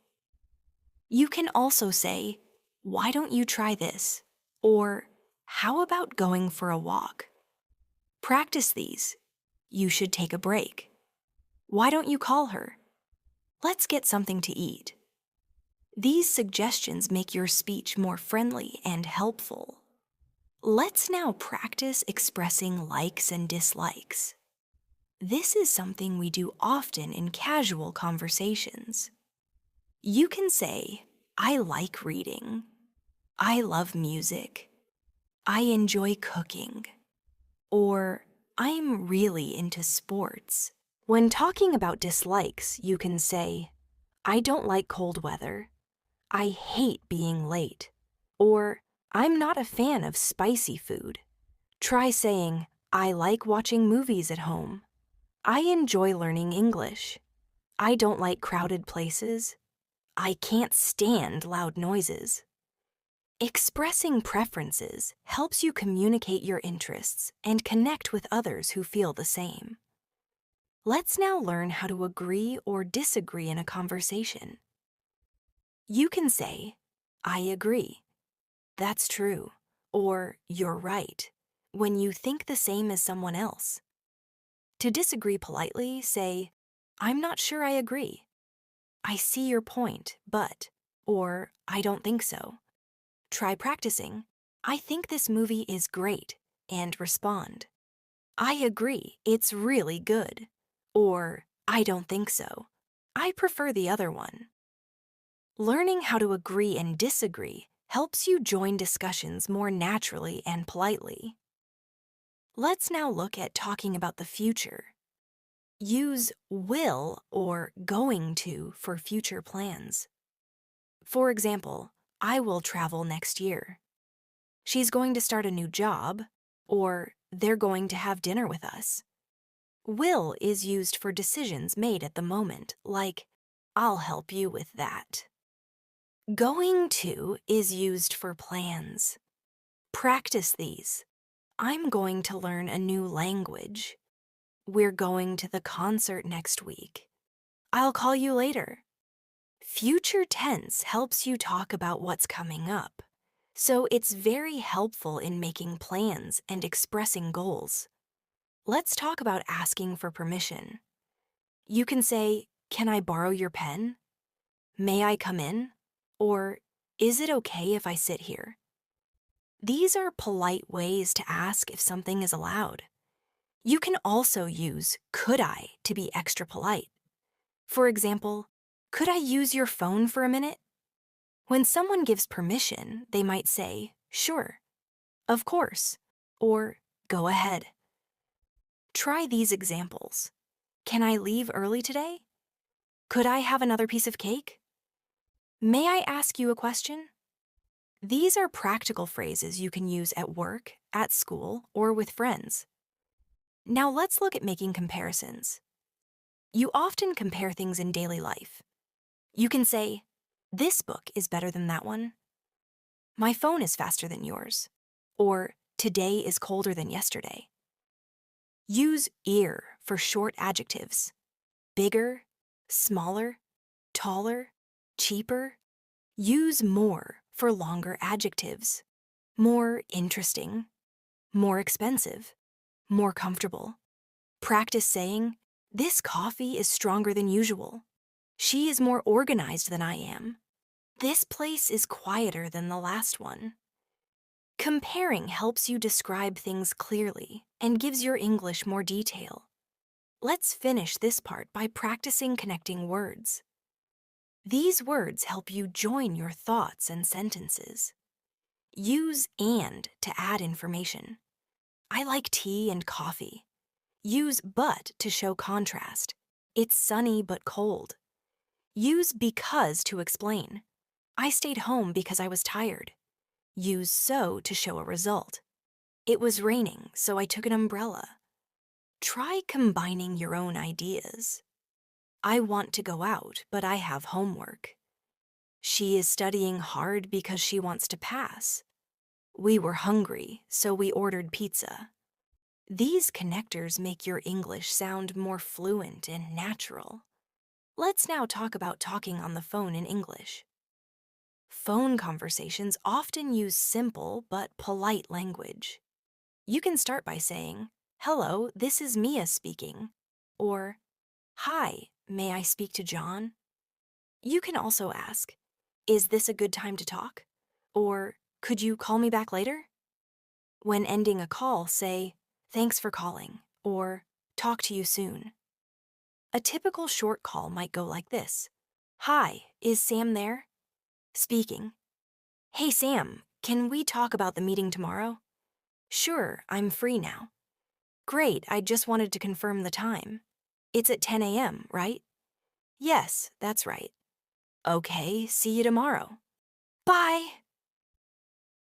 You can also say, "Why don't you try this?" or "How about going for a walk?" Practice these. "You should take a break." "Why don't you call her?" "Let's get something to eat." These suggestions make your speech more friendly and helpful. Let's now practice expressing likes and dislikes. This is something we do often in casual conversations. You can say, "I like reading," "I love music," "I enjoy cooking," or "I'm really into sports." When talking about dislikes, you can say, "I don't like cold weather," "I hate being late," or "I'm not a fan of spicy food." Try saying, "I like watching movies at home," "I enjoy learning English," "I don't like crowded places," "I can't stand loud noises." Expressing preferences helps you communicate your interests and connect with others who feel the same. Let's now learn how to agree or disagree in a conversation. You can say, "I agree," "That's true," or "You're right," when you think the same as someone else. To disagree politely, say, "I'm not sure I agree," "I see your point, but," or "I don't think so." Try practicing, "I think this movie is great," and respond, "I agree, it's really good," or "I don't think so. I prefer the other one." Learning how to agree and disagree helps you join discussions more naturally and politely. Let's now look at talking about the future. Use will or going to for future plans. For example, "I will travel next year." "She's going to start a new job," or "They're going to have dinner with us." Will is used for decisions made at the moment, like, I'll help you with that. Going to is used for plans. Practice these. I'm going to learn a new language. We're going to the concert next week. I'll call you later. Future tense helps you talk about what's coming up, so it's very helpful in making plans and expressing goals. Let's talk about asking for permission. You can say, "Can I borrow your pen?" "May I come in?" Or, "Is it okay if I sit here?" These are polite ways to ask if something is allowed. You can also use could I to be extra polite. For example, could I use your phone for a minute? When someone gives permission, they might say, sure, of course, or go ahead. Try these examples. Can I leave early today? Could I have another piece of cake? May I ask you a question? These are practical phrases you can use at work, at school, or with friends. Now let's look at making comparisons. You often compare things in daily life. You can say, this book is better than that one. My phone is faster than yours. Or, today is colder than yesterday. Use ear for short adjectives. Bigger, smaller, taller, cheaper. Use more for longer adjectives. More interesting, more expensive, more comfortable. Practice saying, this coffee is stronger than usual. She is more organized than I am. This place is quieter than the last one. Comparing helps you describe things clearly and gives your English more detail. Let's finish this part by practicing connecting words. These words help you join your thoughts and sentences. Use and to add information. I like tea and coffee. Use but to show contrast. It's sunny but cold. Use because to explain. I stayed home because I was tired. Use so to show a result. It was raining, so I took an umbrella. Try combining your own ideas. I want to go out, but I have homework. She is studying hard because she wants to pass. We were hungry, so we ordered pizza. These connectors make your English sound more fluent and natural. Let's now talk about talking on the phone in English. Phone conversations often use simple but polite language. You can start by saying, hello, this is Mia speaking, or hi, may I speak to John? You can also ask, is this a good time to talk? Or could you call me back later? When ending a call, say, thanks for calling, or talk to you soon. A typical short call might go like this. Hi, is Sam there? Speaking. Hey Sam, can we talk about the meeting tomorrow? Sure, I'm free now. Great, I just wanted to confirm the time. It's at 10 a.m., right? Yes, that's right. Okay, see you tomorrow. Bye!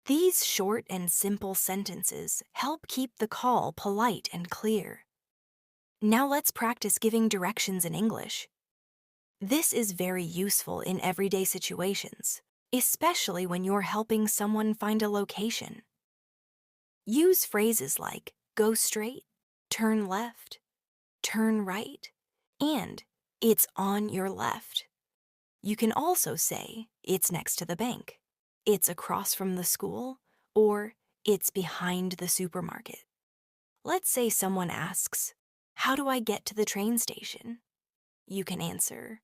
These short and simple sentences help keep the call polite and clear. Now let's practice giving directions in English. This is very useful in everyday situations, especially when you're helping someone find a location. Use phrases like go straight, turn left, turn right, and it's on your left. You can also say it's next to the bank, it's across from the school, or it's behind the supermarket. Let's say someone asks, how do I get to the train station? You can answer,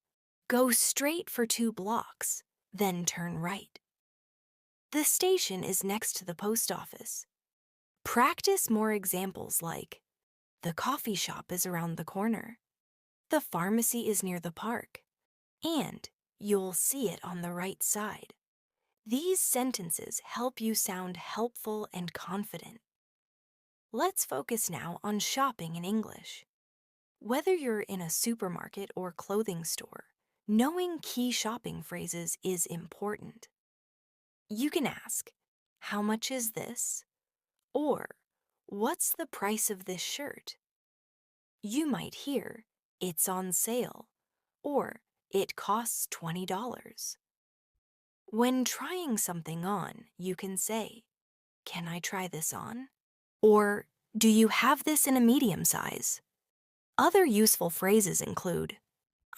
go straight for 2 blocks, then turn right. The station is next to the post office. Practice more examples like, the coffee shop is around the corner. The pharmacy is near the park. And you'll see it on the right side. These sentences help you sound helpful and confident. Let's focus now on shopping in English. Whether you're in a supermarket or clothing store, knowing key shopping phrases is important. You can ask, how much is this? Or, what's the price of this shirt? You might hear, it's on sale, or it costs $20. When trying something on, you can say, can I try this on? Or, do you have this in a medium size? Other useful phrases include,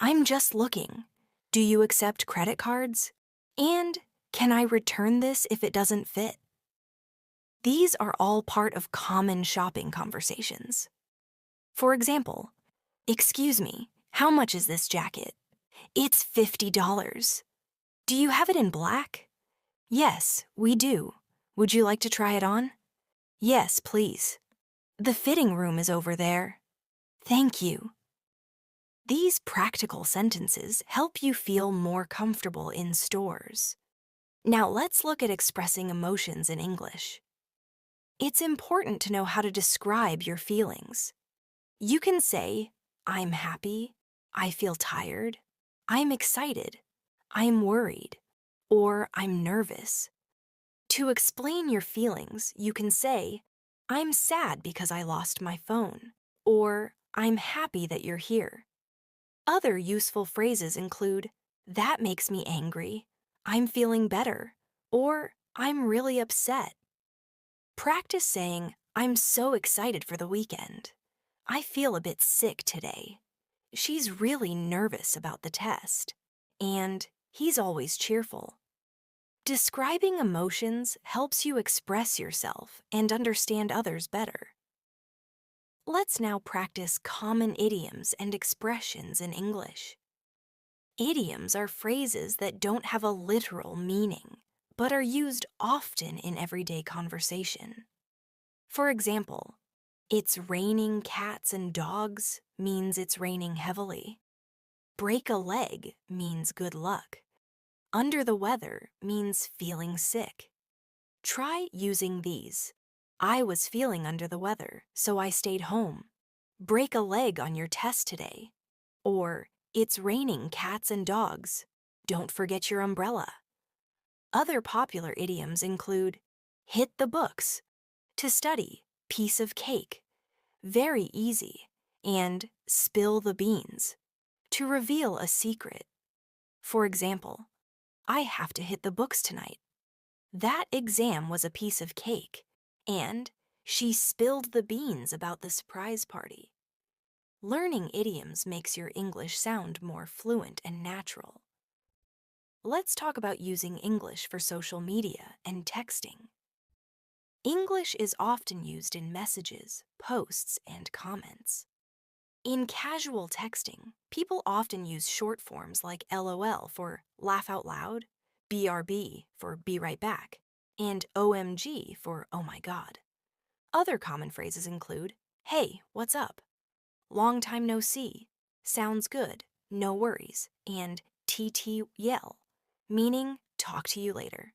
I'm just looking. Do you accept credit cards? And, can I return this if it doesn't fit? These are all part of common shopping conversations. For example, excuse me, how much is this jacket? It's $50. Do you have it in black? Yes, we do. Would you like to try it on? Yes, please. The fitting room is over there. Thank you. These practical sentences help you feel more comfortable in stores. Now let's look at expressing emotions in English. It's important to know how to describe your feelings. You can say, I'm happy, I feel tired, I'm excited, I'm worried, or I'm nervous. To explain your feelings, you can say, I'm sad because I lost my phone, or I'm happy that you're here. Other useful phrases include, that makes me angry, I'm feeling better, or I'm really upset. Practice saying, I'm so excited for the weekend. I feel a bit sick today. She's really nervous about the test. And he's always cheerful. Describing emotions helps you express yourself and understand others better. Let's now practice common idioms and expressions in English. Idioms are phrases that don't have a literal meaning, but are used often in everyday conversation. For example, it's raining cats and dogs means it's raining heavily. Break a leg means good luck. Under the weather means feeling sick. Try using these. I was feeling under the weather, so I stayed home. Break a leg on your test today. Or, it's raining cats and dogs. Don't forget your umbrella. Other popular idioms include hit the books, to study, piece of cake, very easy, and spill the beans, to reveal a secret. For example, I have to hit the books tonight. That exam was a piece of cake, and she spilled the beans about the surprise party. Learning idioms makes your English sound more fluent and natural. Let's talk about using English for social media and texting. English is often used in messages, posts, and comments. In casual texting, people often use short forms like LOL for laugh out loud, BRB for be right back, and OMG for oh my god. Other common phrases include, hey, what's up? Long time no see, sounds good, no worries, and TT yell, meaning talk to you later.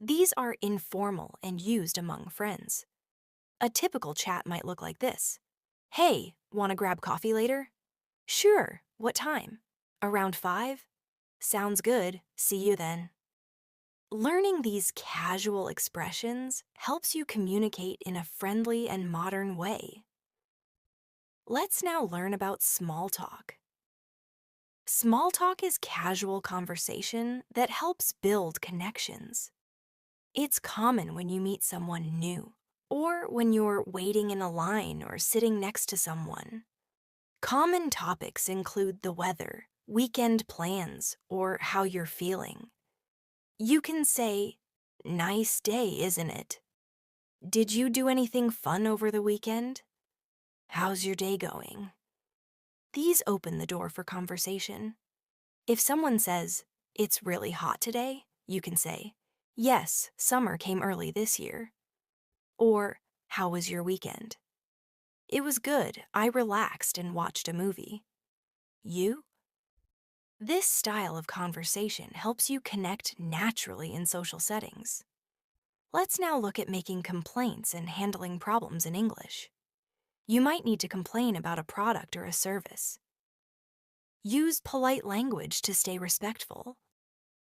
These are informal and used among friends. A typical chat might look like this. Hey, wanna grab coffee later? Sure, what time? Around 5? Sounds good, see you then. Learning these casual expressions helps you communicate in a friendly and modern way. Let's now learn about small talk. Small talk is casual conversation that helps build connections. It's common when you meet someone new, or when you're waiting in a line or sitting next to someone. Common topics include the weather, weekend plans, or how you're feeling. You can say, nice day, isn't it? Did you do anything fun over the weekend? How's your day going? These open the door for conversation. If someone says, it's really hot today, you can say, yes, summer came early this year. Or, how was your weekend? It was good, I relaxed and watched a movie. You? This style of conversation helps you connect naturally in social settings. Let's now look at making complaints and handling problems in English. You might need to complain about a product or a service. Use polite language to stay respectful.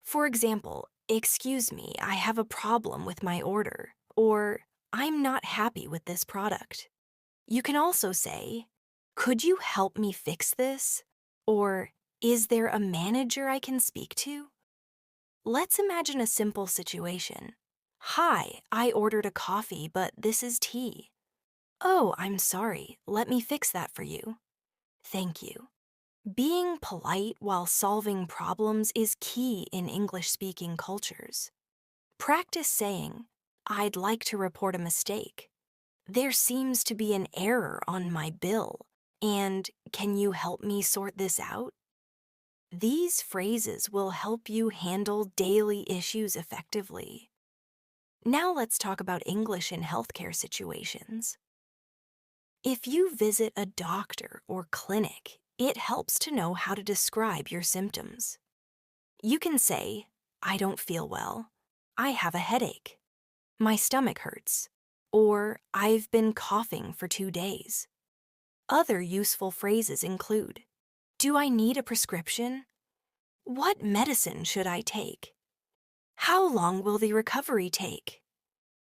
For example, excuse me, I have a problem with my order, or I'm not happy with this product. You can also say, Could you help me fix this? Or, is there a manager I can speak to? Let's imagine a simple situation. Hi, I ordered a coffee, but this is tea. Oh, I'm sorry. Let me fix that for you. Thank you. Being polite while solving problems is key in English-speaking cultures. Practice saying, I'd like to report a mistake. There seems to be an error on my bill, and can you help me sort this out? These phrases will help you handle daily issues effectively. Now let's talk about English in healthcare situations. If you visit a doctor or clinic, it helps to know how to describe your symptoms. You can say, I don't feel well, I have a headache, my stomach hurts, or I've been coughing for 2 days. Other useful phrases include, do I need a prescription? What medicine should I take? How long will the recovery take?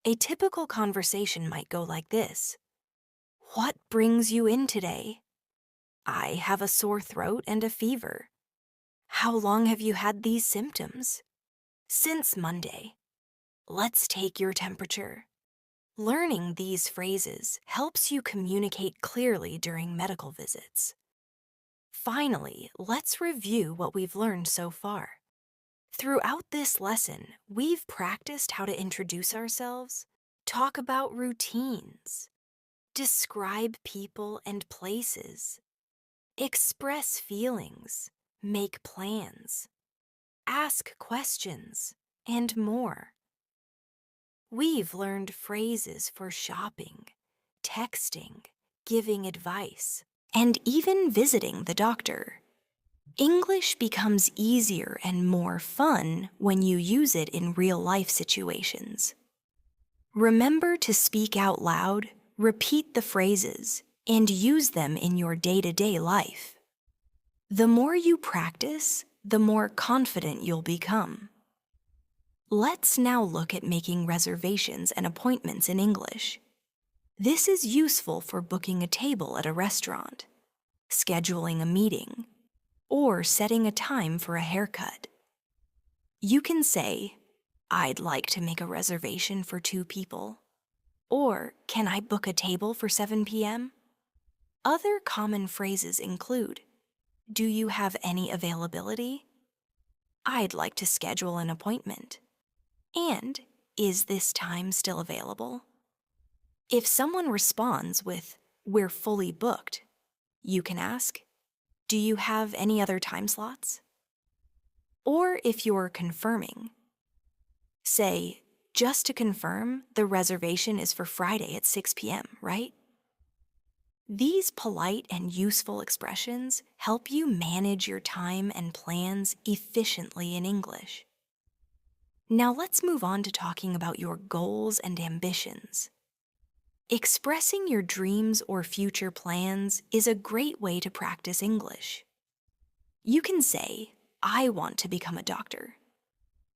A typical conversation might go like this. What brings you in today? I have a sore throat and a fever. How long have you had these symptoms? Since Monday. Let's take your temperature. Learning these phrases helps you communicate clearly during medical visits. Finally, let's review what we've learned so far. Throughout this lesson, we've practiced how to introduce ourselves, talk about routines, describe people and places, express feelings, make plans, ask questions, and more. We've learned phrases for shopping, texting, giving advice, and even visiting the doctor. English becomes easier and more fun when you use it in real-life situations. Remember to speak out loud, repeat the phrases, and use them in your day-to-day life. The more you practice, the more confident you'll become. Let's now look at making reservations and appointments in English. This is useful for booking a table at a restaurant, scheduling a meeting, or setting a time for a haircut. You can say, I'd like to make a reservation for 2 people. Or, can I book a table for 7 p.m.? Other common phrases include, do you have any availability? I'd like to schedule an appointment. And, is this time still available? If someone responds with, we're fully booked, you can ask, do you have any other time slots? Or if you're confirming, say, just to confirm, the reservation is for Friday at 6 p.m., right? These polite and useful expressions help you manage your time and plans efficiently in English. Now let's move on to talking about your goals and ambitions. Expressing your dreams or future plans is a great way to practice English. You can say, I want to become a doctor.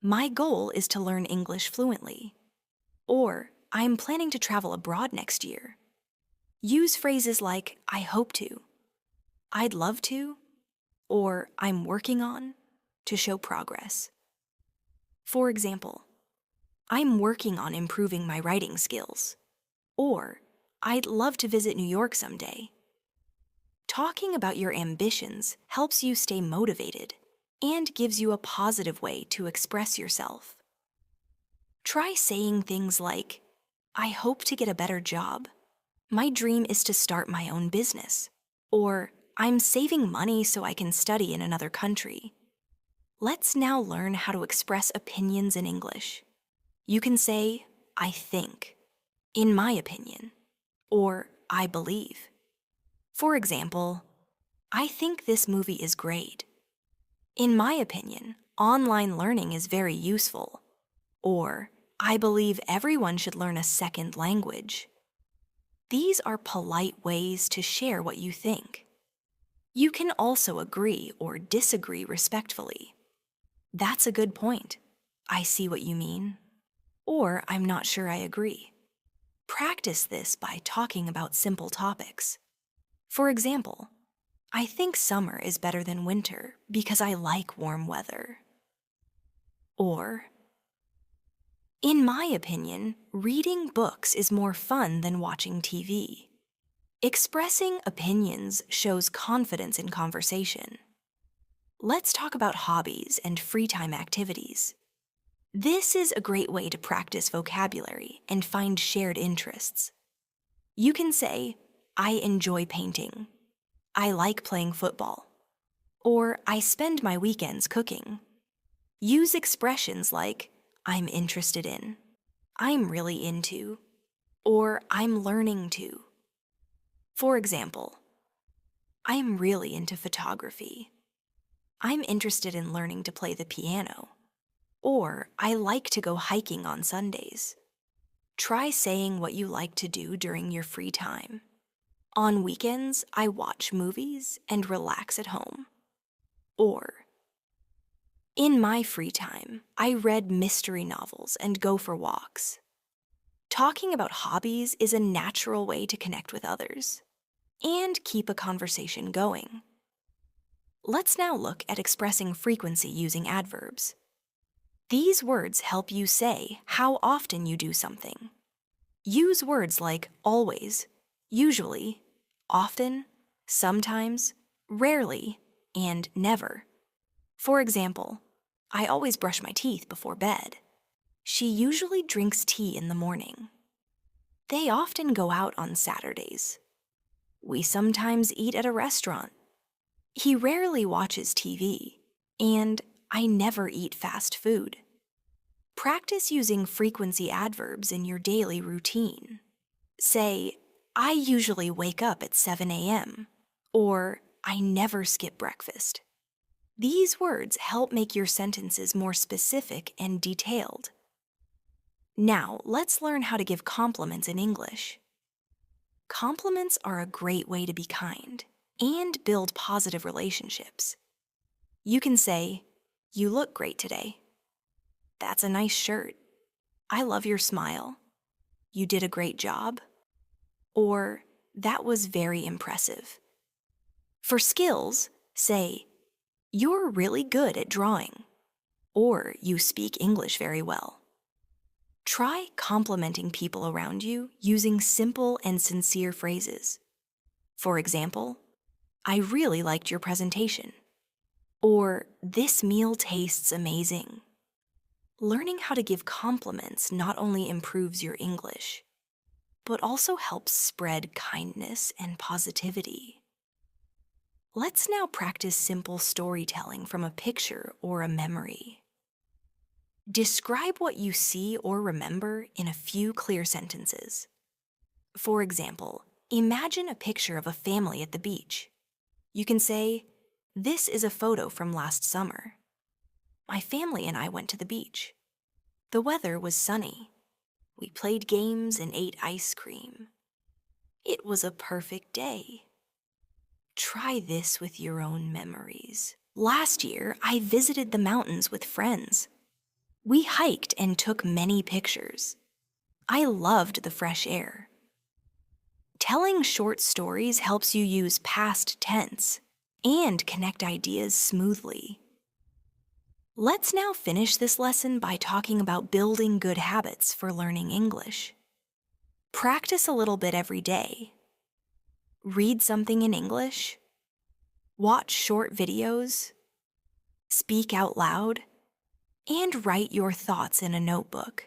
My goal is to learn English fluently. Or, I'm planning to travel abroad next year. Use phrases like, I hope to, I'd love to, or I'm working on to show progress. For example, I'm working on improving my writing skills. Or, I'd love to visit New York someday. Talking about your ambitions helps you stay motivated and gives you a positive way to express yourself. Try saying things like, I hope to get a better job. My dream is to start my own business. Or, I'm saving money so I can study in another country. Let's now learn how to express opinions in English. You can say, I think, in my opinion, or I believe. For example, I think this movie is great. In my opinion, online learning is very useful. Or, I believe everyone should learn a second language. These are polite ways to share what you think. You can also agree or disagree respectfully. That's a good point. I see what you mean. Or, I'm not sure I agree. Practice this by talking about simple topics. For example, I think summer is better than winter because I like warm weather. Or, in my opinion, reading books is more fun than watching TV. Expressing opinions shows confidence in conversation. Let's talk about hobbies and free time activities. This is a great way to practice vocabulary and find shared interests. You can say, I enjoy painting. I like playing football. Or I spend my weekends cooking. Use expressions like, I'm interested in, I'm really into, or I'm learning to. For example, I'm really into photography. I'm interested in learning to play the piano. Or I like to go hiking on Sundays. Try saying what you like to do during your free time. On weekends, I watch movies and relax at home. Or, in my free time, I read mystery novels and go for walks. Talking about hobbies is a natural way to connect with others and keep a conversation going. Let's now look at expressing frequency using adverbs. These words help you say how often you do something. Use words like always, usually, often, sometimes, rarely, and never. For example, I always brush my teeth before bed. She usually drinks tea in the morning. They often go out on Saturdays. We sometimes eat at a restaurant. He rarely watches TV. And I never eat fast food. Practice using frequency adverbs in your daily routine. Say, I usually wake up at 7 a.m. or I never skip breakfast. These words help make your sentences more specific and detailed. Now, let's learn how to give compliments in English. Compliments are a great way to be kind and build positive relationships. You can say, you look great today. That's a nice shirt. I love your smile. You did a great job. Or, that was very impressive. For skills, say, you're really good at drawing. Or, you speak English very well. Try complimenting people around you using simple and sincere phrases. For example, I really liked your presentation. Or, this meal tastes amazing. Learning how to give compliments not only improves your English, but also helps spread kindness and positivity. Let's now practice simple storytelling from a picture or a memory. Describe what you see or remember in a few clear sentences. For example, imagine a picture of a family at the beach. You can say, this is a photo from last summer. My family and I went to the beach. The weather was sunny. We played games and ate ice cream. It was a perfect day. Try this with your own memories. Last year, I visited the mountains with friends. We hiked and took many pictures. I loved the fresh air. Telling short stories helps you use past tense and connect ideas smoothly. Let's now finish this lesson by talking about building good habits for learning English. Practice a little bit every day. Read something in English. Watch short videos. Speak out loud. And write your thoughts in a notebook.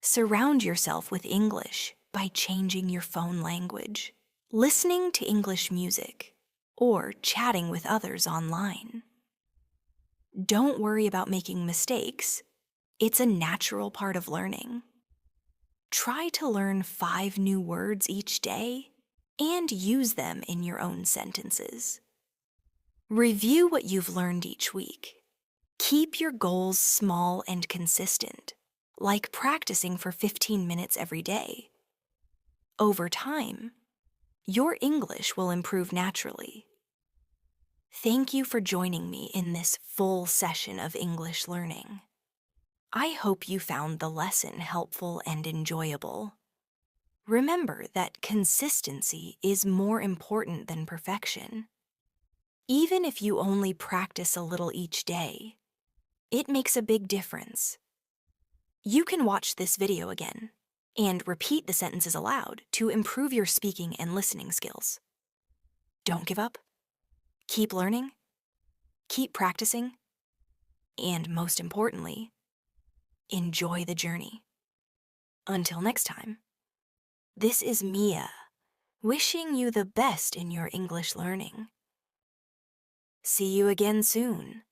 Surround yourself with English by changing your phone language, listening to English music, or chatting with others online. Don't worry about making mistakes. It's a natural part of learning. Try to learn 5 new words each day and use them in your own sentences. Review what you've learned each week. Keep your goals small and consistent, like practicing for 15 minutes every day. Over time, your English will improve naturally. Thank you for joining me in this full session of English learning. I hope you found the lesson helpful and enjoyable. Remember that consistency is more important than perfection. Even if you only practice a little each day, it makes a big difference. You can watch this video again and repeat the sentences aloud to improve your speaking and listening skills. Don't give up. Keep learning. Keep practicing. And most importantly, enjoy the journey. Until next time, this is Mia, wishing you the best in your English learning. See you again soon.